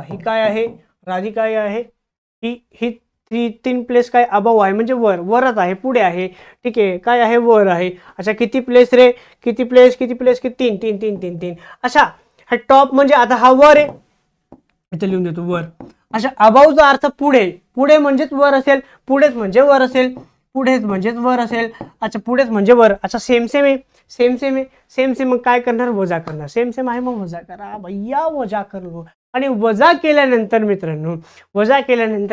ही काय आहे? राधिका ही आहे ही 3 प्लेस काय अबव आहे, म्हणजे वरच आहे, पुढे आहे. ठीक आहे. काय आहे? वर आहे. अच्छा, किती प्लेस रे? किती प्लेस की 3. अच्छा, हा टॉप म्हणजे आता हा वर आहे, इथे लिहून देतो वर. अच्छा, अबावचा अर्थ पुढे म्हणजेच वर असेल, पुढेच म्हणजे वर असेल. अच्छा, पुढेच म्हणजे वर. अच्छा, सेम आहे. मग काय करणार? वजा करणार. सेम आहे, मग वजा करा भैया, वजा कर लो. आणि वजा केल्यानंतर मित्रांनो,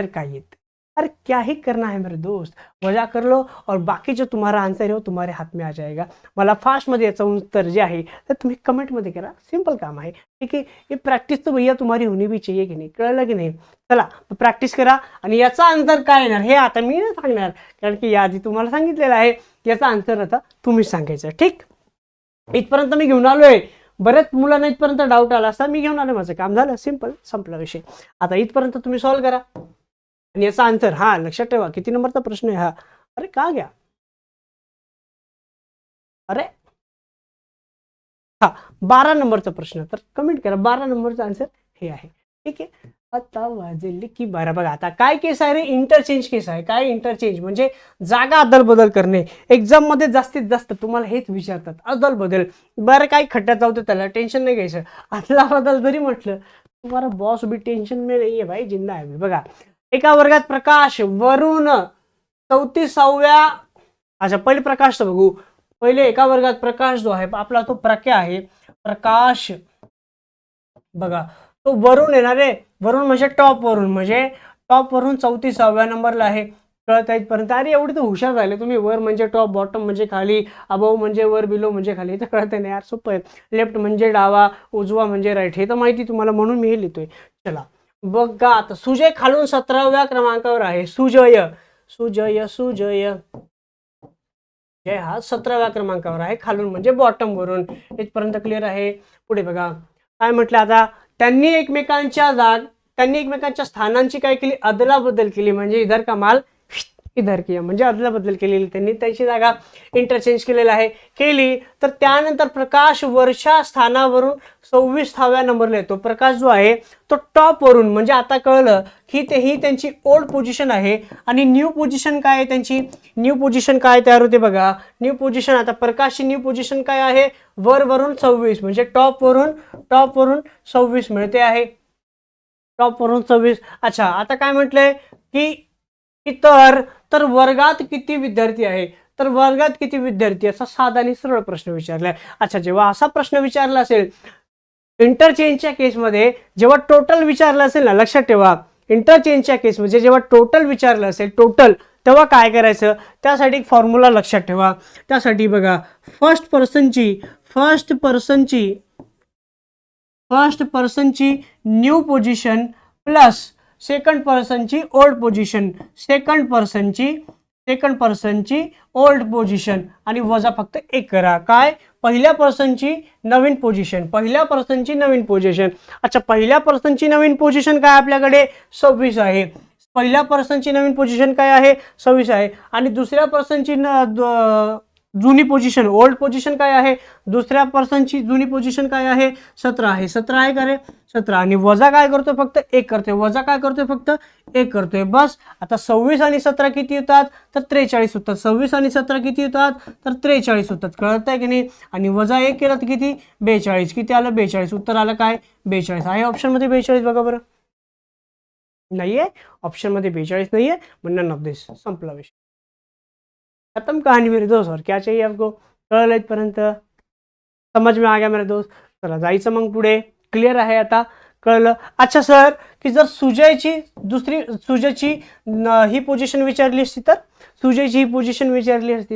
काय येत? अरे क्या ही करना है मेरे दोस्त, वजा कर लो और बाकी जो तुम्हारा आंसर है वो तुम्हारे हाथ में आ जाएगा. मला फास्टमध्ये याचं उत्तर जे आहे तर तुम्ही कमेंटमध्ये करा. सिंपल काम आहे. ठीक आहे. ये प्रॅक्टिस तो भैया तुम्हारी होनी भी चाहिए की नाही, कळलं की नाही? चला प्रॅक्टिस करा. आणि याचा आन्सर काय येणार हे आता मी नाही सांगणार, कारण की याआधी तुम्हाला सांगितलेलं आहे. याचा आन्सर आता तुम्हीच सांगायचं. ठीक, इथपर्यंत मी घेऊन आलोय. बरेच मुलांना इथपर्यंत डाऊट आला असता, मी घेऊन आलो, माझं काम झालं, सिंपल, संपला विषय. आता इथपर्यंत तुम्ही सॉल्व्ह करा आणि याचा आन्सर हा लक्षात ठेवा. किती नंबरचा प्रश्न आहे हा? अरे का घ्या, अरे हा 12 नंबरचा प्रश्न. तर कमेंट करा 12 नंबरचा आन्सर हे आहे. ठीक आहे. आता वाजले की 12. बघा आता काय केस आहे रे? इंटरचेंज केस आहे. काय इंटरचेंज म्हणजे जागा अदल बदल करणे. एक्झाम मध्ये जास्तीत जास्त तुम्हाला हेच विचारतात, अदल बदल. बरं काय खड्ड्यात जाऊ दे, त्याला टेन्शन नाही घ्यायचं. अदला बदल जरी म्हटलं, तुम्हाला बॉस भी टेन्शन में नाही आहे भाई, जिंदा आहे. बघा, एका वर्गात प्रकाश वरून 34व्या. अच्छा, पहिले प्रकाश बघू. पहिले एका वर्गात प्रकाश जो आहे आपला, तो प्रख्या आहे. प्रकाश बघा, तो वरून येणार आहे. वरून म्हणजे टॉप वरून 34व्या नंबरला आहे. कळत इथपर्यंत? अरे एवढे तर हुशार झाले तुम्ही. वर म्हणजे टॉप, बॉटम म्हणजे खाली, अबव म्हणजे वर, बिलो म्हणजे खाली. तर कळत नाही यार, सोपं आहे. लेफ्ट म्हणजे डावा, उजवा म्हणजे राईट, हे तर माहिती तुम्हाला, म्हणून मी हे लिहितोय. चला बघा आता, सुजय खालून 17व्या क्रमांकावर आहे. सुजय जय हा 17व्या क्रमांकावर आहे. खालून म्हणजे बॉटम वरून. इथपर्यंत क्लिअर आहे. पुढे बघा काय म्हटलं आता, त्यांनी एकमेकांच्या स्थानांची काय केली? अदला बदल केली. म्हणजे इधर का माल इधर किया, म्हणजे अदला बदल केलेली. त्यांनी त्याची जागा इंटरचेंज केलेला आहे. केली तर त्यानंतर प्रकाश वरच्या स्थानावरून 26व्या नंबरला येतो. प्रकाश जो आहे तो टॉप वरून, म्हणजे आता कळलं की ही त्यांची ओल्ड पोझिशन आहे. आणि न्यू पोझिशन काय आहे त्यांची? न्यू पोझिशन काय तयार होते बघा. न्यू पोझिशन, आता प्रकाशची न्यू पोझिशन काय आहे? वरून 26, म्हणजे टॉप वरून 26 मिळते आहे. टॉप वरून 26. अच्छा, आता काय म्हटलंय की तर वर्गात किती विद्यार्थी आहे? तर वर्गात किती विद्यार्थी, असा साधा आणि सरळ प्रश्न विचारलाय. अच्छा, जेव्हा असा प्रश्न विचारला असेल इंटरचेंजच्या केसमध्ये, जेव्हा टोटल विचारलं असेल ना, लक्षात ठेवा, इंटरचेंजच्या केसमध्ये जेव्हा टोटल विचारलं असेल, तेव्हा काय करायचं? त्यासाठी एक फॉर्म्युला लक्षात ठेवा. त्यासाठी बघा, फर्स्ट पर्सनची न्यू पोझिशन प्लस सेकंड पर्सनची ओल्ड पोझिशन, आणि वजा फक्त 1 करा. काय? पहिल्या पर्सनची नवीन पोझिशन. अच्छा, पहिल्या पर्सनची नवीन पोझिशन काय आपल्याकडे? 26 आहे. पहिल्या पर्सनची नवीन पोझिशन काय आहे? 26 आहे. आणि दुसऱ्या पर्सनची जुनी पोझिशन, ओल्ड पोझिशन काय आहे? दुसऱ्या पर्सनची जुनी पोझिशन काय आहे? 17 आहे. 17 आहे का रे? 17. आणि वजा काय करतोय? फक्त 1 करतोय. बस. आता 26 आणि 17 किती होतात? तर 43 होतात. 26 आणि 17 किती होतात? तर 43 होतात. कळत आहे की नाही? आणि वजा 1 केलं तर किती? 42. किती आलं? 42. उत्तर आलं काय? 42 आहे. ऑप्शन मध्ये 42 बघा बरं. नाहीये ऑप्शन मध्ये, 42 नाहीये. नन ऑफ दिस. संपला विषय, खत्म कहानी मेरे दोस्त. और क्या चाहिए आपको? कळलं इथपर्यंत? समझ में आ गया मेरे दोस्त? चला जायचं मग पुढे. क्लिअर आहे आता? कळलं? अच्छा सर, की जर सुजयची ही पोझिशन विचारली असती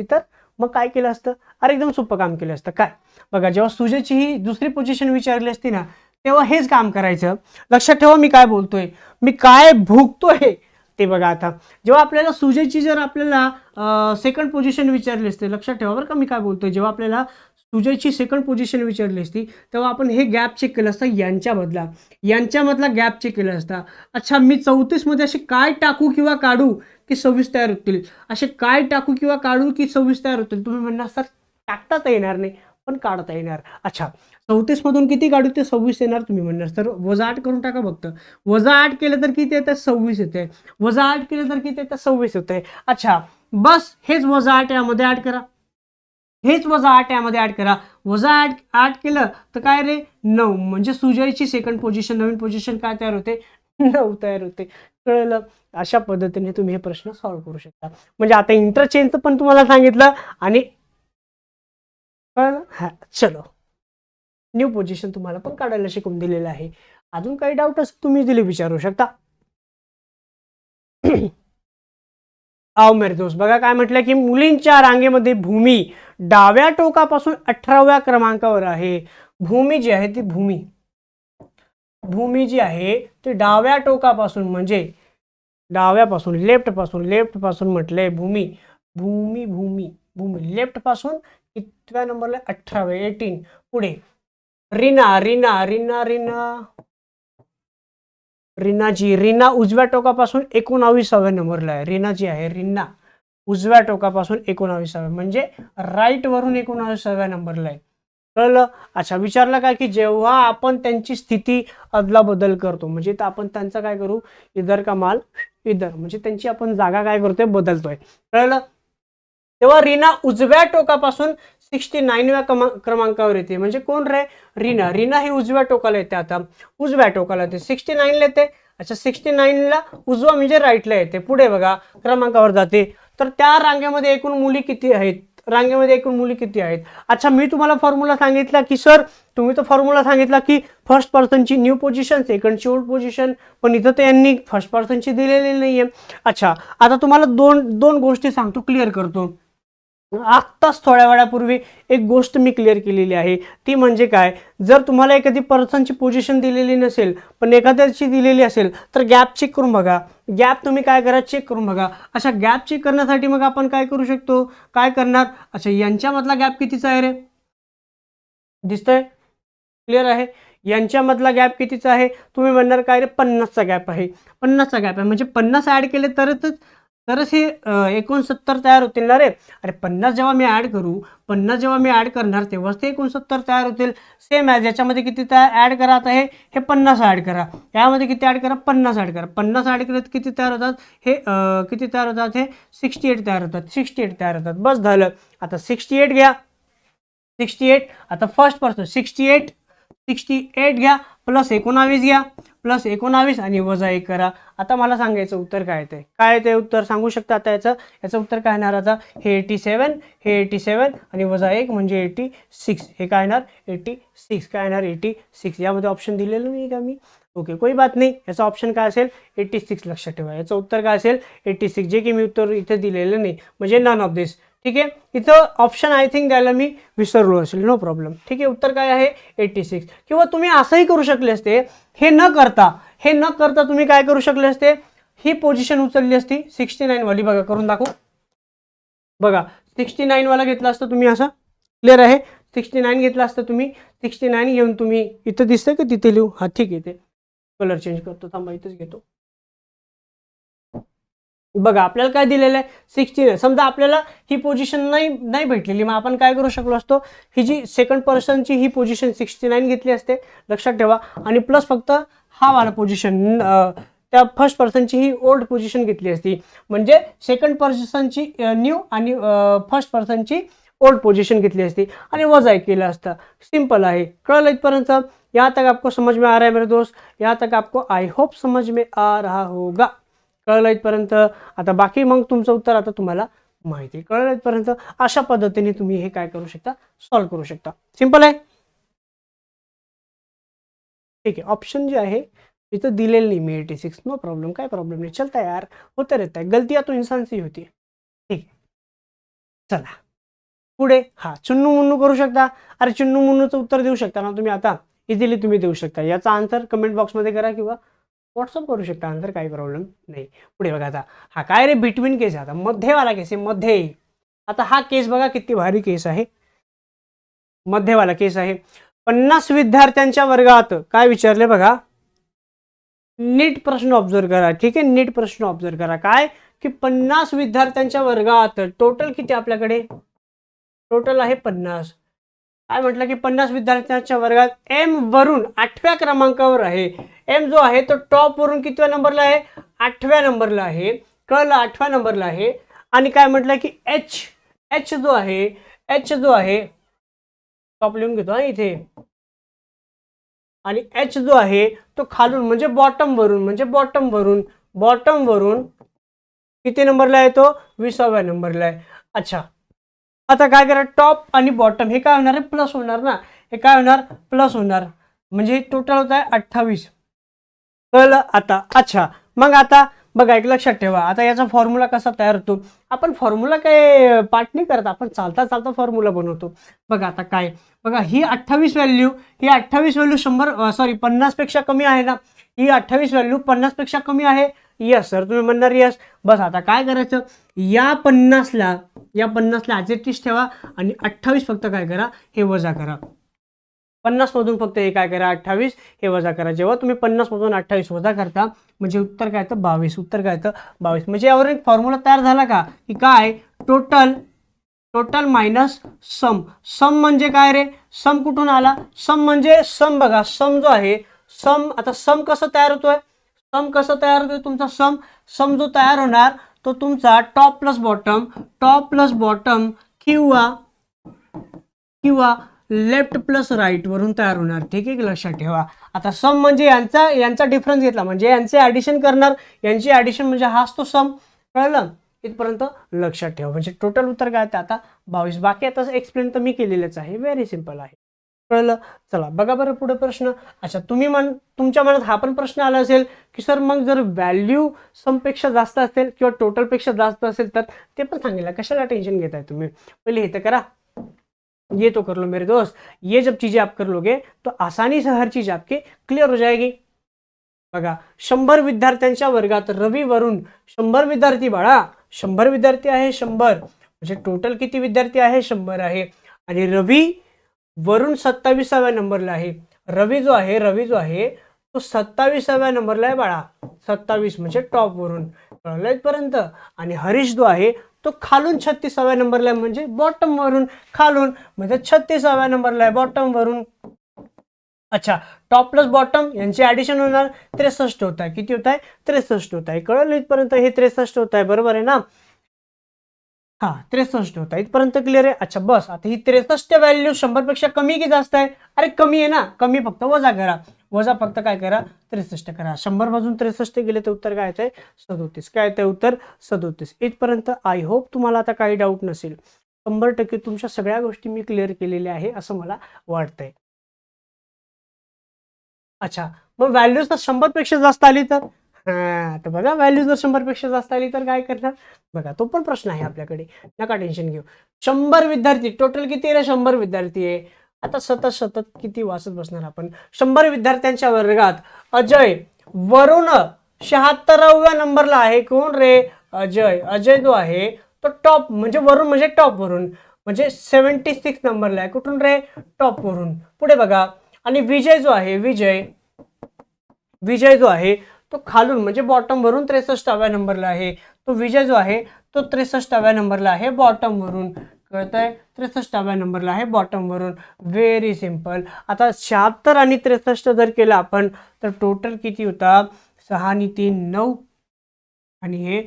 तर, मग काय केलं असतं, अरे एकदम सोपं काम केलं असतं. काय बघा, जेव्हा सुजयची ही दुसरी पोझिशन विचारली असती ना, तेव्हा हेच काम करायचं. लक्षात ठेवा मी काय बोलतोय, मी काय भुगतोय ते बघा. आता जेव्हा आपल्याला सुजयची जर आपल्याला सेकंड पोझिशन विचारली असते, लक्षात ठेवा बरं का मी काय बोलतोय, जेव्हा आपल्याला सुजयची सेकंड पोझिशन विचारली असती तेव्हा आपण हे गॅप चेक केलं असतं, यांच्यामधला गॅप चेक केला असता. अच्छा, मी 34 मध्ये असे काय टाकू किंवा काढू की 26 तयार होतील, असे काय टाकू किंवा काढू की 26 तयार होतील. तुम्ही म्हणणार सर टाकता तर येणार नाही पण काढता येणार. अच्छा, 34 मधून किती काढू ते 26 येणार. तुम्ही म्हणणार सर -8 करून टाका फक्त. -8 केलं तर किती येतं, 26 येते. -8 केलं तर किती येतं, 26 येते. अच्छा, बस हेच -8 यामध्ये ऍड करा, हेच -8 यामध्ये ऍड करा. -8 केलं तर काय रे, 9. म्हणजे सुजयची सेकंड पोझिशन, नवीन पोझिशन काय तयार होते, 9 तयार होते. कळलं. अशा पद्धतीने तुम्ही हे प्रश्न सॉल्व्ह करू शकता. म्हणजे आता इंटरचेंजचं पण तुम्हाला सांगितलं आणि कळलं. हा, चलो, न्यू पोझिशन तुम्हाला पण काढायला शिकवून दिलेलं आहे. अजून काही डाऊट असेल तुम्ही दिले विचारू शकता. आओ मेरे दोस्त, बघा काय म्हटलं की मुलींच्या रांगेमध्ये भूमी डाव्या टोकापासून 18व्या क्रमांकावर आहे. भूमी जी आहे ती भूमी जी आहे ती डाव्या टोकापासून म्हणजे डाव्यापासून लेफ्ट पासून म्हटलंय भूमी भूमी भूमी भूमी लेफ्ट पासून कितव्या नंबरला, 18व्या, 18. पुढे रीना रीना रीना रीना रीना उजव्या टोकापासून 19व्या नंबरला आहे. रीना जी आहे, रीना उजव्या टोकापासून 19व्या म्हणजे राईट वरून 19व्या नंबरला आहे. कळलं. अच्छा, विचारलं काय की जेव्हा आपण त्यांची स्थिती अदला बदल करतो म्हणजे आपण त्यांचा काय करू, इधर का माल इधर, म्हणजे त्यांची आपण जागा काय करतोय, बदलतोय. कळलं. तेव्हा रीना उजव्या टोकापासून 69व्या क्रमांकावर येते. म्हणजे कोण रे, रीना ही उजव्या टोकाला येते. आता उजव्या टोकाला येते, 69 ला येते. अच्छा, 69 ला उजवा म्हणजे राईटला येते. पुढे बघा क्रमांकावर जाते. तर त्या रांगेमध्ये एकूण मुली किती आहेत, अच्छा, मी तुम्हाला फॉर्म्युला सांगितला की सर तुम्ही तो फॉर्म्युला सांगितला की फर्स्ट पर्सनची न्यू पोझिशन, सेकंडची ओल्ड पोझिशन, पण इथं तर यांनी फर्स्ट पर्सनची दिलेली नाहीये. अच्छा, आता तुम्हाला दोन गोष्टी सांगतो, क्लिअर करतो. आत्ताच थोड्या वेळापूर्वी एक गोष्ट मी क्लिअर केलेली आहे. ती म्हणजे काय, जर तुम्हाला एखादी पर्सनची पोझिशन दिलेली नसेल पण एखाद्याची दिलेली असेल तर गॅप चेक करून बघा. गॅप तुम्ही काय करा, चेक करून बघा. अशा गॅप चेक करण्यासाठी मग आपण काय करू शकतो, काय करणार. अच्छा, यांच्यामधला गॅप कितीचा आहे रे, दिसतंय, क्लिअर आहे. यांच्यामधला गॅप कितीचा आहे, तुम्ही म्हणणार काय रे, 50चा गॅप आहे. 50चा गॅप आहे म्हणजे 50 ऍड केले तरच हे 69 तयार होतील ना रे. अरे 50 जेव्हा मी ऍड करू, 50 जेव्हा मी ऍड करणार तेव्हाच ते 69 तयार होतील. सेम ॲज याच्यामध्ये किती ऍड करा, आता हे 50 ऍड करा, यामध्ये किती ऍड करा, 50 ऍड करा. 50 ऍड केलं किती तयार होतात, हे किती तयार होतात, हे 68 तयार होतात. 68 तयार होतात. बस झालं. आता 68 घ्या, 68. आता फर्स्ट पर्सन 68 घ्या, प्लस 19 घ्या, प्लस 19 आणि वजा 1 करा. आता मला सांगायचं उत्तर काय येते, उत्तर सांगू शकता. आता याचं उत्तर काय येणार, आता हे 87 आणि वजा 1 म्हणजे 86. हे काय येणार, 86. काय येणार, 86. यामध्ये ऑप्शन दिलेलं नाही का मी, ओके, कोई बात नाही. याचा ऑप्शन काय असेल, 86. लक्षात ठेवा, याचं उत्तर काय असेल, 86. जे की मी उत्तर इथे दिलेलं नाही, म्हणजे नन ऑफ दिस. ठीक आहे, इथं ऑप्शन आय थिंक द्यायला मी विसरलो असेल, नो प्रॉब्लेम. ठीक आहे, उत्तर काय आहे, 86. किंवा तुम्ही असंही करू शकले असते, हे न करता तुम्ही काय करू शकले असते, ही पोझिशन उचलली असती 69 वाली. बघा करून दाखवू, बघा 69 वाला घेतला असता तुम्ही, असा क्लिअर आहे. 69 घेतला असता तुम्ही, 69 घेऊन तुम्ही इथं दिसतंय का तिथे लिहू, हा ठीक आहे, ते कलर चेंज करतो, थांबा इथंच घेतो. बघा आपल्याला काय दिलेलं आहे, 69. समजा आपल्याला ही पोझिशन नाही भेटलेली, मग आपण काय करू शकलो असतो, ही जी सेकंड पर्सनची ही पोझिशन 69 घेतली असते, लक्षात ठेवा. आणि प्लस फक्त हा वाला पोझिशन त्या फर्स्ट पर्सनची ही ओल्ड पोझिशन घेतली असती, म्हणजे सेकंड पर्सनची न्यू आणि फर्स्ट पर्सनची ओल्ड पोझिशन घेतली असती आणि वजा 1 केला असता. सिंपल आहे. कळलं इथपर्यंत. यहाँ तक आपको समझ में आ रहा है मेरे दोस्त, यहाँ तक आपको आई होप समझ में आ रहा होगा. कळलं इथपर्यंत. आता बाकी मग तुमचं उत्तर आता तुम्हाला माहिती. कळलं इथपर्यंत. अशा पद्धतीने तुम्ही हे काय करू शकता, सॉल्व्ह करू शकता. सिंपल आहे. ठीक आहे, ऑप्शन जे आहे इथं दिलेलं नाही मी 86, नो प्रॉब्लेम, काय प्रॉब्लेम नाही, चलता है यार, होता रहता है, गलतियां तो इंसान से ही होती है. ठीक आहे, चला. पुढे चुन्नू मुन्नू करू शकता. अरे चुन्नू मुन्नूचं उत्तर देऊ शकता ना तुम्ही, आता इझिली तुम्ही देऊ शकता. याचा आन्सर कमेंट बॉक्समध्ये करा किंवा व्हॉट्सअप करू शकता आन्सर, काही प्रॉब्लेम नाही. पुढे बघा आता काय रे बिटवीन केस आहे, आता मध्येवाला केस आहे मध्ये. आता हा केस बघा किती भारी केस आहे, मध्येवाला केस आहे. 50 विद्यार्थ्यांच्या वर्गात काय विचारले बघा, नीट प्रश्न ऑब्झर्व करा. ठीक आहे, नीट प्रश्न ऑब्झर्व करा. काय की 50 विद्यार्थ्यांच्या वर्गात टोटल किती आपल्याकडे, टोटल आहे 50. काय म्हटलं की 50 विद्यार्थ्यांच्या वर्गात एम वरून 8व्या क्रमांकावर आहे. एम जो आहे तो टॉप वरून कितव्या नंबरला आहे, 8व्या नंबरला आहे. कळलं, 8व्या नंबरला आहे. आणि काय म्हटलं की एच जो आहे टॉप लिहून घेतो इथे. आणि एच जो आहे तो खालून म्हणजे बॉटम वरून किती नंबरला आहे, तो 20व्या नंबरला आहे. अच्छा, आता काय करा, टॉप आणि बॉटम हे काय होणार आहे, प्लस होणार ना. हे काय होणार, प्लस होणार. म्हणजे टोटल होत आहे 28. कळलं आता. अच्छा, मग आता बघा एक लक्षात ठेवा, आता याचा फॉर्म्युला कसा तयार होतो. आपण फॉर्म्युला काय पाठ नाही करत, आपण चालता चालता फॉर्म्युला बनवतो. बघा आता काय, बघा ही 28 व्हॅल्यू 50 पेक्षा कमी आहे ना. ही 28 व्हॅल्यू 50 पेक्षा कमी आहे. यस सर, तुम्ही म्हणणार यस. बस आता काय करायचं, या 50ला ॲज इट इज ठेवा आणि 28 फक्त काय करा, हे वजा करा. 50 मधून फक्त हे काय करा, 28 हे वजा करा. जेव्हा तुम्ही 50 मधून 28 वजा करता म्हणजे उत्तर काय येतं, 22. उत्तर काय येतं, 22. म्हणजे यावर एक फॉर्म्युला तयार झाला का, की काय, टोटल मायनस सम. सम म्हणजे काय रे, सम कुठून आला, सम म्हणजे सम. बघा सम जो आहे, सम, आता सम कसं तयार होतोय, तुमचा सम जो तयार होणार तो तुमचा टॉप प्लस बॉटम किंवा लेफ्ट प्लस राईट वरून तयार होणार. ठीक आहे, लक्षात ठेवा. आता सम म्हणजे यांचा डिफरन्स घेतला म्हणजे यांचे ऍडिशन करणार, यांची ऍडिशन म्हणजे हाच तो सम. कळलं, इथपर्यंत लक्षात ठेवा. म्हणजे टोटल उत्तर काय आहे आता 22. बाकी आता एक्सप्लेन तर मी केलेलंच आहे, व्हेरी सिम्पल आहे. कळलं. चला बघा बरं पुढे प्रश्न. अच्छा, तुमच्या मनात हा पण प्रश्न आला असेल की सर मग जर व्हॅल्यू समपेक्षा जास्त असेल किंवा टोटलपेक्षा जास्त असेल तर ते पण सांगितलं, कशाला टेन्शन घेताय तुम्ही. पहिले हे तर करा, ये तो कर लो मेरे दोस्त. ये जब चीजें आप कर लोगे तो आसानी से हर चीज आपकी क्लियर हो जाएगी. बघा 100 विद्यार्थ्यांच्या वर्गात रवी वरून 100 विद्यार्थी, बाळा 100 विद्यार्थी आहे. 100 म्हणजे टोटल किती विद्यार्थी आहे, 100 आहे. आणि रवी वरून 27व्या नंबरला आहे. रवी जो आहे तो 27व्या नंबरला आहे बाळा. 27 म्हणजे टॉप वरून. कळलं इथपर्यंत. आणि हरीश जो आहे तो खालून 36व्या नंबरला आहे, म्हणजे बॉटम वरून खालून, म्हणजे 36व्या नंबरला आहे बॉटम वरून. अच्छा, टॉप प्लस बॉटम यांचे ऍडिशन होणार 63 होत आहे. किती होत आहे, 63 होत आहे. कळलं इथपर्यंत, हे 63 होत आहे, बरोबर आहे ना. 63 होता. इथपर्यंत क्लिअर आहे. अच्छा बस, आता ही 63 व्हॅल्यू 100 पेक्षा कमी की जास्त आहे, अरे कमी आहे ना. कमी फक्त वजा करा, वजा फक्त काय करा, 63 करा. 100 मधून 63 गेले तर उत्तर काय येतंय, 37. काय येतंय उत्तर, 37. इथपर्यंत आय होप तुम्हाला आता काही डाऊट नसेल. 100% तुमच्या सगळ्या गोष्टी मी क्लिअर केलेल्या आहे असं मला वाटतंय. अच्छा, मग व्हॅल्यू जर 100 पेक्षा जास्त आली तर, तर बघा व्हॅल्यू जर 100 पेक्षा जास्त आली तर काय करणार, बघा तो पण प्रश्न आहे आपल्याकडे, नका टेन्शन घेऊ. 100 विद्यार्थी, टोटल किती आहे, 100 विद्यार्थी आहे. आता सतत किती वाचत बसणार आपण. 100 विद्यार्थ्यांच्या वर्गात अजय वरून 76व्या नंबरला आहे. कोण रे, अजय जो आहे तो टॉप, म्हणजे वरून म्हणजे टॉप वरून, म्हणजे 76 नंबरला आहे. कुठून रे, टॉप वरून. पुढे बघा. आणि विजय जो आहे तो खालून म्हणजे बॉटम वरून 63व्या नंबरला आहे. तो विजय जो आहे तो 63व्या नंबरला आहे बॉटम वरून. कळतंय, 63व्या नंबरला आहे बॉटम वरून. Very simple. आता 76 आणि 63 जर केलं आपण तर टोटल किती होता, 6 आणि 3 9 आणि हे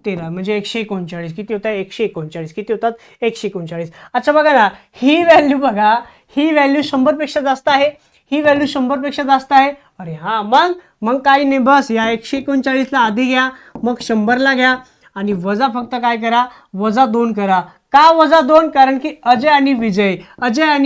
13 म्हणजे 139. किती होतात, 139. किती होतात, 139. अच्छा बघा ना, ही व्हॅल्यू बघा, ही व्हॅल्यू 100 पेक्षा जास्त आहे, ही व्हॅल्यू 100 पेक्षा जास्त आहे. अरे हा, मग काही नाही, बस या 139ला आधी घ्या, मग 100ला घ्या आणि वजा फक्त काय करा, वजा 2 करा. का वजा 2, कारण की अजय आणि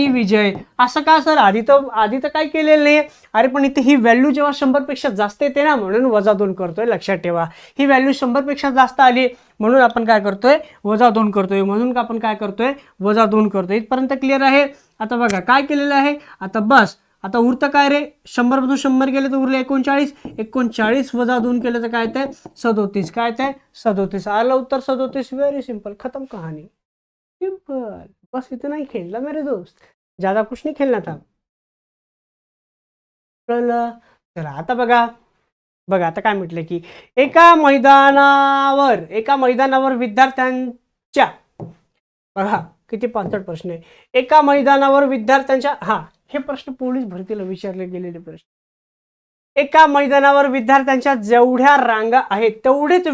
विजय. असं का सर, आधी तर काय केलेलं नाही. अरे पण इथे ही व्हॅल्यू जेव्हा 100 पेक्षा जास्त येते ना, म्हणून वजा 2 करतोय. लक्षात ठेवा, ही व्हॅल्यू 100 पेक्षा जास्त आली म्हणून आपण काय करतोय -2 करतोय, म्हणून आपण काय करतोय -2 करतोय. इथपर्यंत क्लिअर आहे. आता बघा काय केलेलं आहे, आता बस आता उरतं काय रे, 100 मधून 100 गेले तर उरले 39, 39 - 2 केलं तर काय येतंय 37, काय येतंय 37. आलं उत्तर 37. व्हेरी सिंपल, खत्म कहानी, सिंपल. बस इतना ही खेलना मेरे दोस्त, ज्यादा कुछ नहीं खेलना था. कळलं. चला आता बघा आता काय म्हटलं की एका मैदानावर विद्यार्थ्यांच्या, बघा किती 65 प्रश्न आहे. एका मैदानावर विद्यार्थ्यांच्या, हे प्रश्न पोलीस भरतीला विचारले गेलेले प्रश्न. एका मैदानावर विद्यार्थ्यांच्या जेवढ्या रांगा आहेत तेवढेच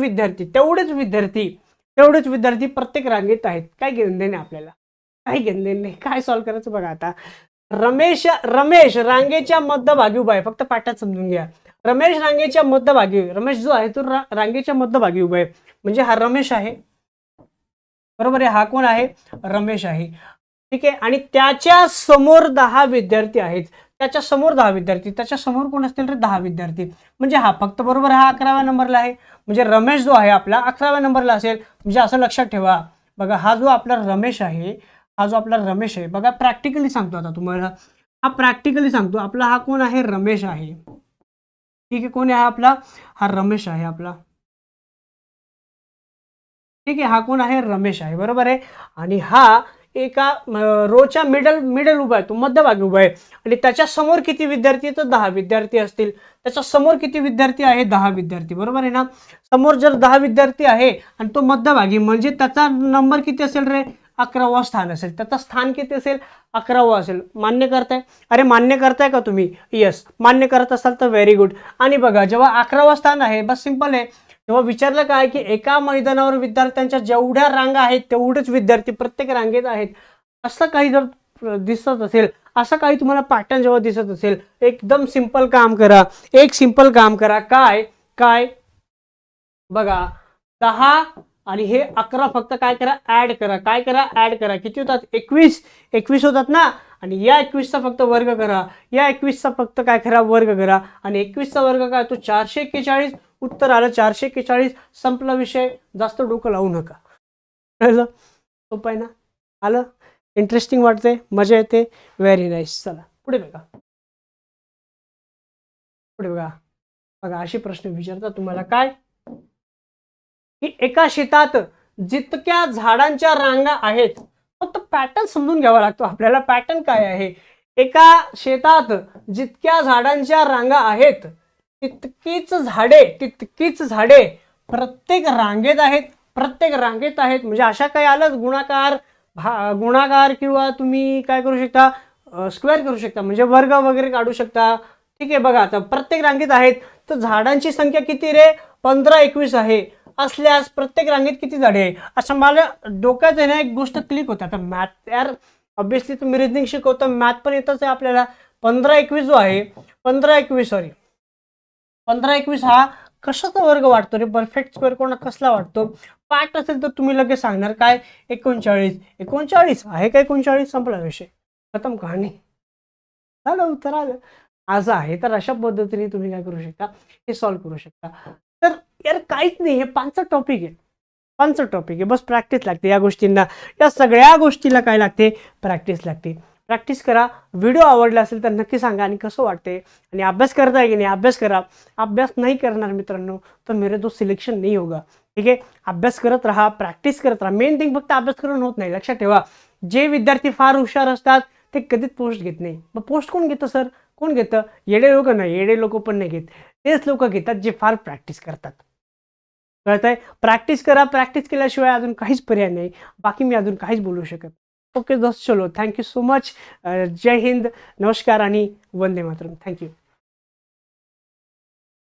विद्यार्थी प्रत्येक रांगेत आहेत. काय घेऊन देणे आपल्याला, काही घेऊन देणे नाही. काय सॉल्व्ह करायचं बघा आता. रमेश रांगेच्या मध्यभागी उभा आहे. फक्त पाठात समजून घ्या. रमेश रांगेच्या मध्यभागी, रमेश जो आहे तो रांगेच्या मध्यभागी उभा आहे, म्हणजे हा रमेश आहे, बरोबर आहे. हा कोण आहे, रमेश आहे, ठीक आहे. आणि त्याच्या समोर 10 विद्यार्थी आहेत. त्याच्या समोर कोण असतील रे, 10 विद्यार्थी. म्हणजे हा फक्त, बरोबर, हा 11व्या नंबरला आहे. म्हणजे रमेश जो आहे आपला 11व्या नंबरला असेल. म्हणजे असं लक्षात ठेवा बघा, हा जो आपला रमेश आहे बघा, प्रॅक्टिकली सांगतो आता तुम्हाला, आपला हा कोण आहे, रमेश आहे, ठीक आहे. कोण आहे आपला, हा रमेश आहे आपला, ठीक आहे. हा कोण आहे, रमेश आहे, बरोबर आहे. आणि हा एका रोच्या मिडल उभा आहे, तो मध्यभागी उभा आहे. आणि त्याच्या समोर किती विद्यार्थी, तर 10 विद्यार्थी असतील. त्याच्या समोर किती विद्यार्थी आहे, 10 विद्यार्थी, बरोबर आहे ना. समोर जर 10 विद्यार्थी आहे आणि तो मध्यभागी, म्हणजे त्याचा नंबर किती असेल रे, 11वा स्थान असेल. त्याचा स्थान किती असेल, 11वा असेल. मान्य करताय, अरे मान्य करताय का तुम्ही, यस, मान्य करत असाल तर व्हेरी गुड. आणि बघा जेव्हा 11वा स्थान आहे, बस सिंपल आहे, तेव्हा विचारलं काय की एका मैदानावर विद्यार्थ्यांच्या जेवढ्या रांगा आहेत तेवढेच विद्यार्थी प्रत्येक रांगेत आहेत. असं काही जर दिसत असेल, असं काही तुम्हाला पॅटर्न जेव्हा दिसत असेल, एकदम सिंपल काम करा, काय बघा, 10 आणि हे 11 फक्त काय करा, ऍड करा. किती होतात, 21 होतात ना. आणि या 21चा फक्त वर्ग करा, या 21चा फक्त काय करा, वर्ग करा. आणि 21चा वर्ग काय तो 441. उत्तर आलं 441. संपला विषय, जास्त डोकं लावू नका. कळलं, सोपं आहे ना. आलं, इंटरेस्टिंग वाटते, मजा येते, व्हेरी नाईस. चला पुढे बघा. असे प्रश्न विचारतात तुम्हाला, काय की एका शेतात जितक्या झाडांच्या रांगा आहेत, फक्त पॅटर्न समजून घ्यावा लागतो आपल्याला. पॅटर्न काय आहे, एका शेतात जितक्या झाडांच्या रांगा आहेत तितकीच झाडे प्रत्येक रांगेत आहेत. म्हणजे अशा काही आलं गुणाकार किंवा तुम्ही काय करू शकता, स्क्वेअर करू शकता, म्हणजे वर्ग वगैरे काढू शकता, ठीक आहे. बघा आता प्रत्येक रांगेत आहेत, तर झाडांची संख्या किती रे, 15-21 आहे. असल्यास प्रत्येक रांगेत किती झाडे आहे, असं मला डोक्यात आहे ना एक गोष्ट क्लिक होते. आता मॅथ यार, ऑब्विसली तुम्ही रिजनिंग शिकवता, मॅथ पण येतच आहे आपल्याला. 15-21 जो आहे, 15-21 हा कशाचा वर्ग वाटतो रे, परफेक्ट स्क्वेअर कोणा कसला वाटतो. पाठ असेल तर तुम्ही लगेच सांगणार काय, 39 आहे काय, 39. संपला विषय, खतम कहाणी, झालं, उत्तर आलं. असं आहे. तर अशा पद्धतीने तुम्ही काय करू शकता, हे सॉल्व्ह करू शकता. तर यार काहीच नाही, हे 5 टॉपिक आहे, बस प्रॅक्टिस लागते या गोष्टींना. या सगळ्या गोष्टीला काय लागते, प्रॅक्टिस लागते. प्रॅक्टिस करा. व्हिडिओ आवडला असेल तर नक्की सांगा आणि कसं वाटते. आणि अभ्यास करताय की नाही, अभ्यास करा. अभ्यास नाही करणार मित्रांनो तर मेरे तो सिलेक्शन नाही होगा, ठीक आहे. अभ्यास करत राहा, प्रॅक्टिस करत राहा. मेन थिंग फक्त अभ्यास करून होत नाही, लक्षात ठेवा. जे विद्यार्थी फार हुशार असतात ते कधीच पोस्ट घेत नाही. मग पोस्ट कोण घेतं सर, कोण घेतं, येडे लोक पण नाही घेत. तेच लोक घेतात जे फार प्रॅक्टिस करतात. कळत आहे, प्रॅक्टिस करा. प्रॅक्टिस केल्याशिवाय अजून काहीच पर्याय नाही. बाकी मी अजून काहीच बोलू शकत. ओके दोस्त, चलो, थँक्यू सो मच. जय हिंद, नमस्कार आणि वंदे मातरम. थँक्यू.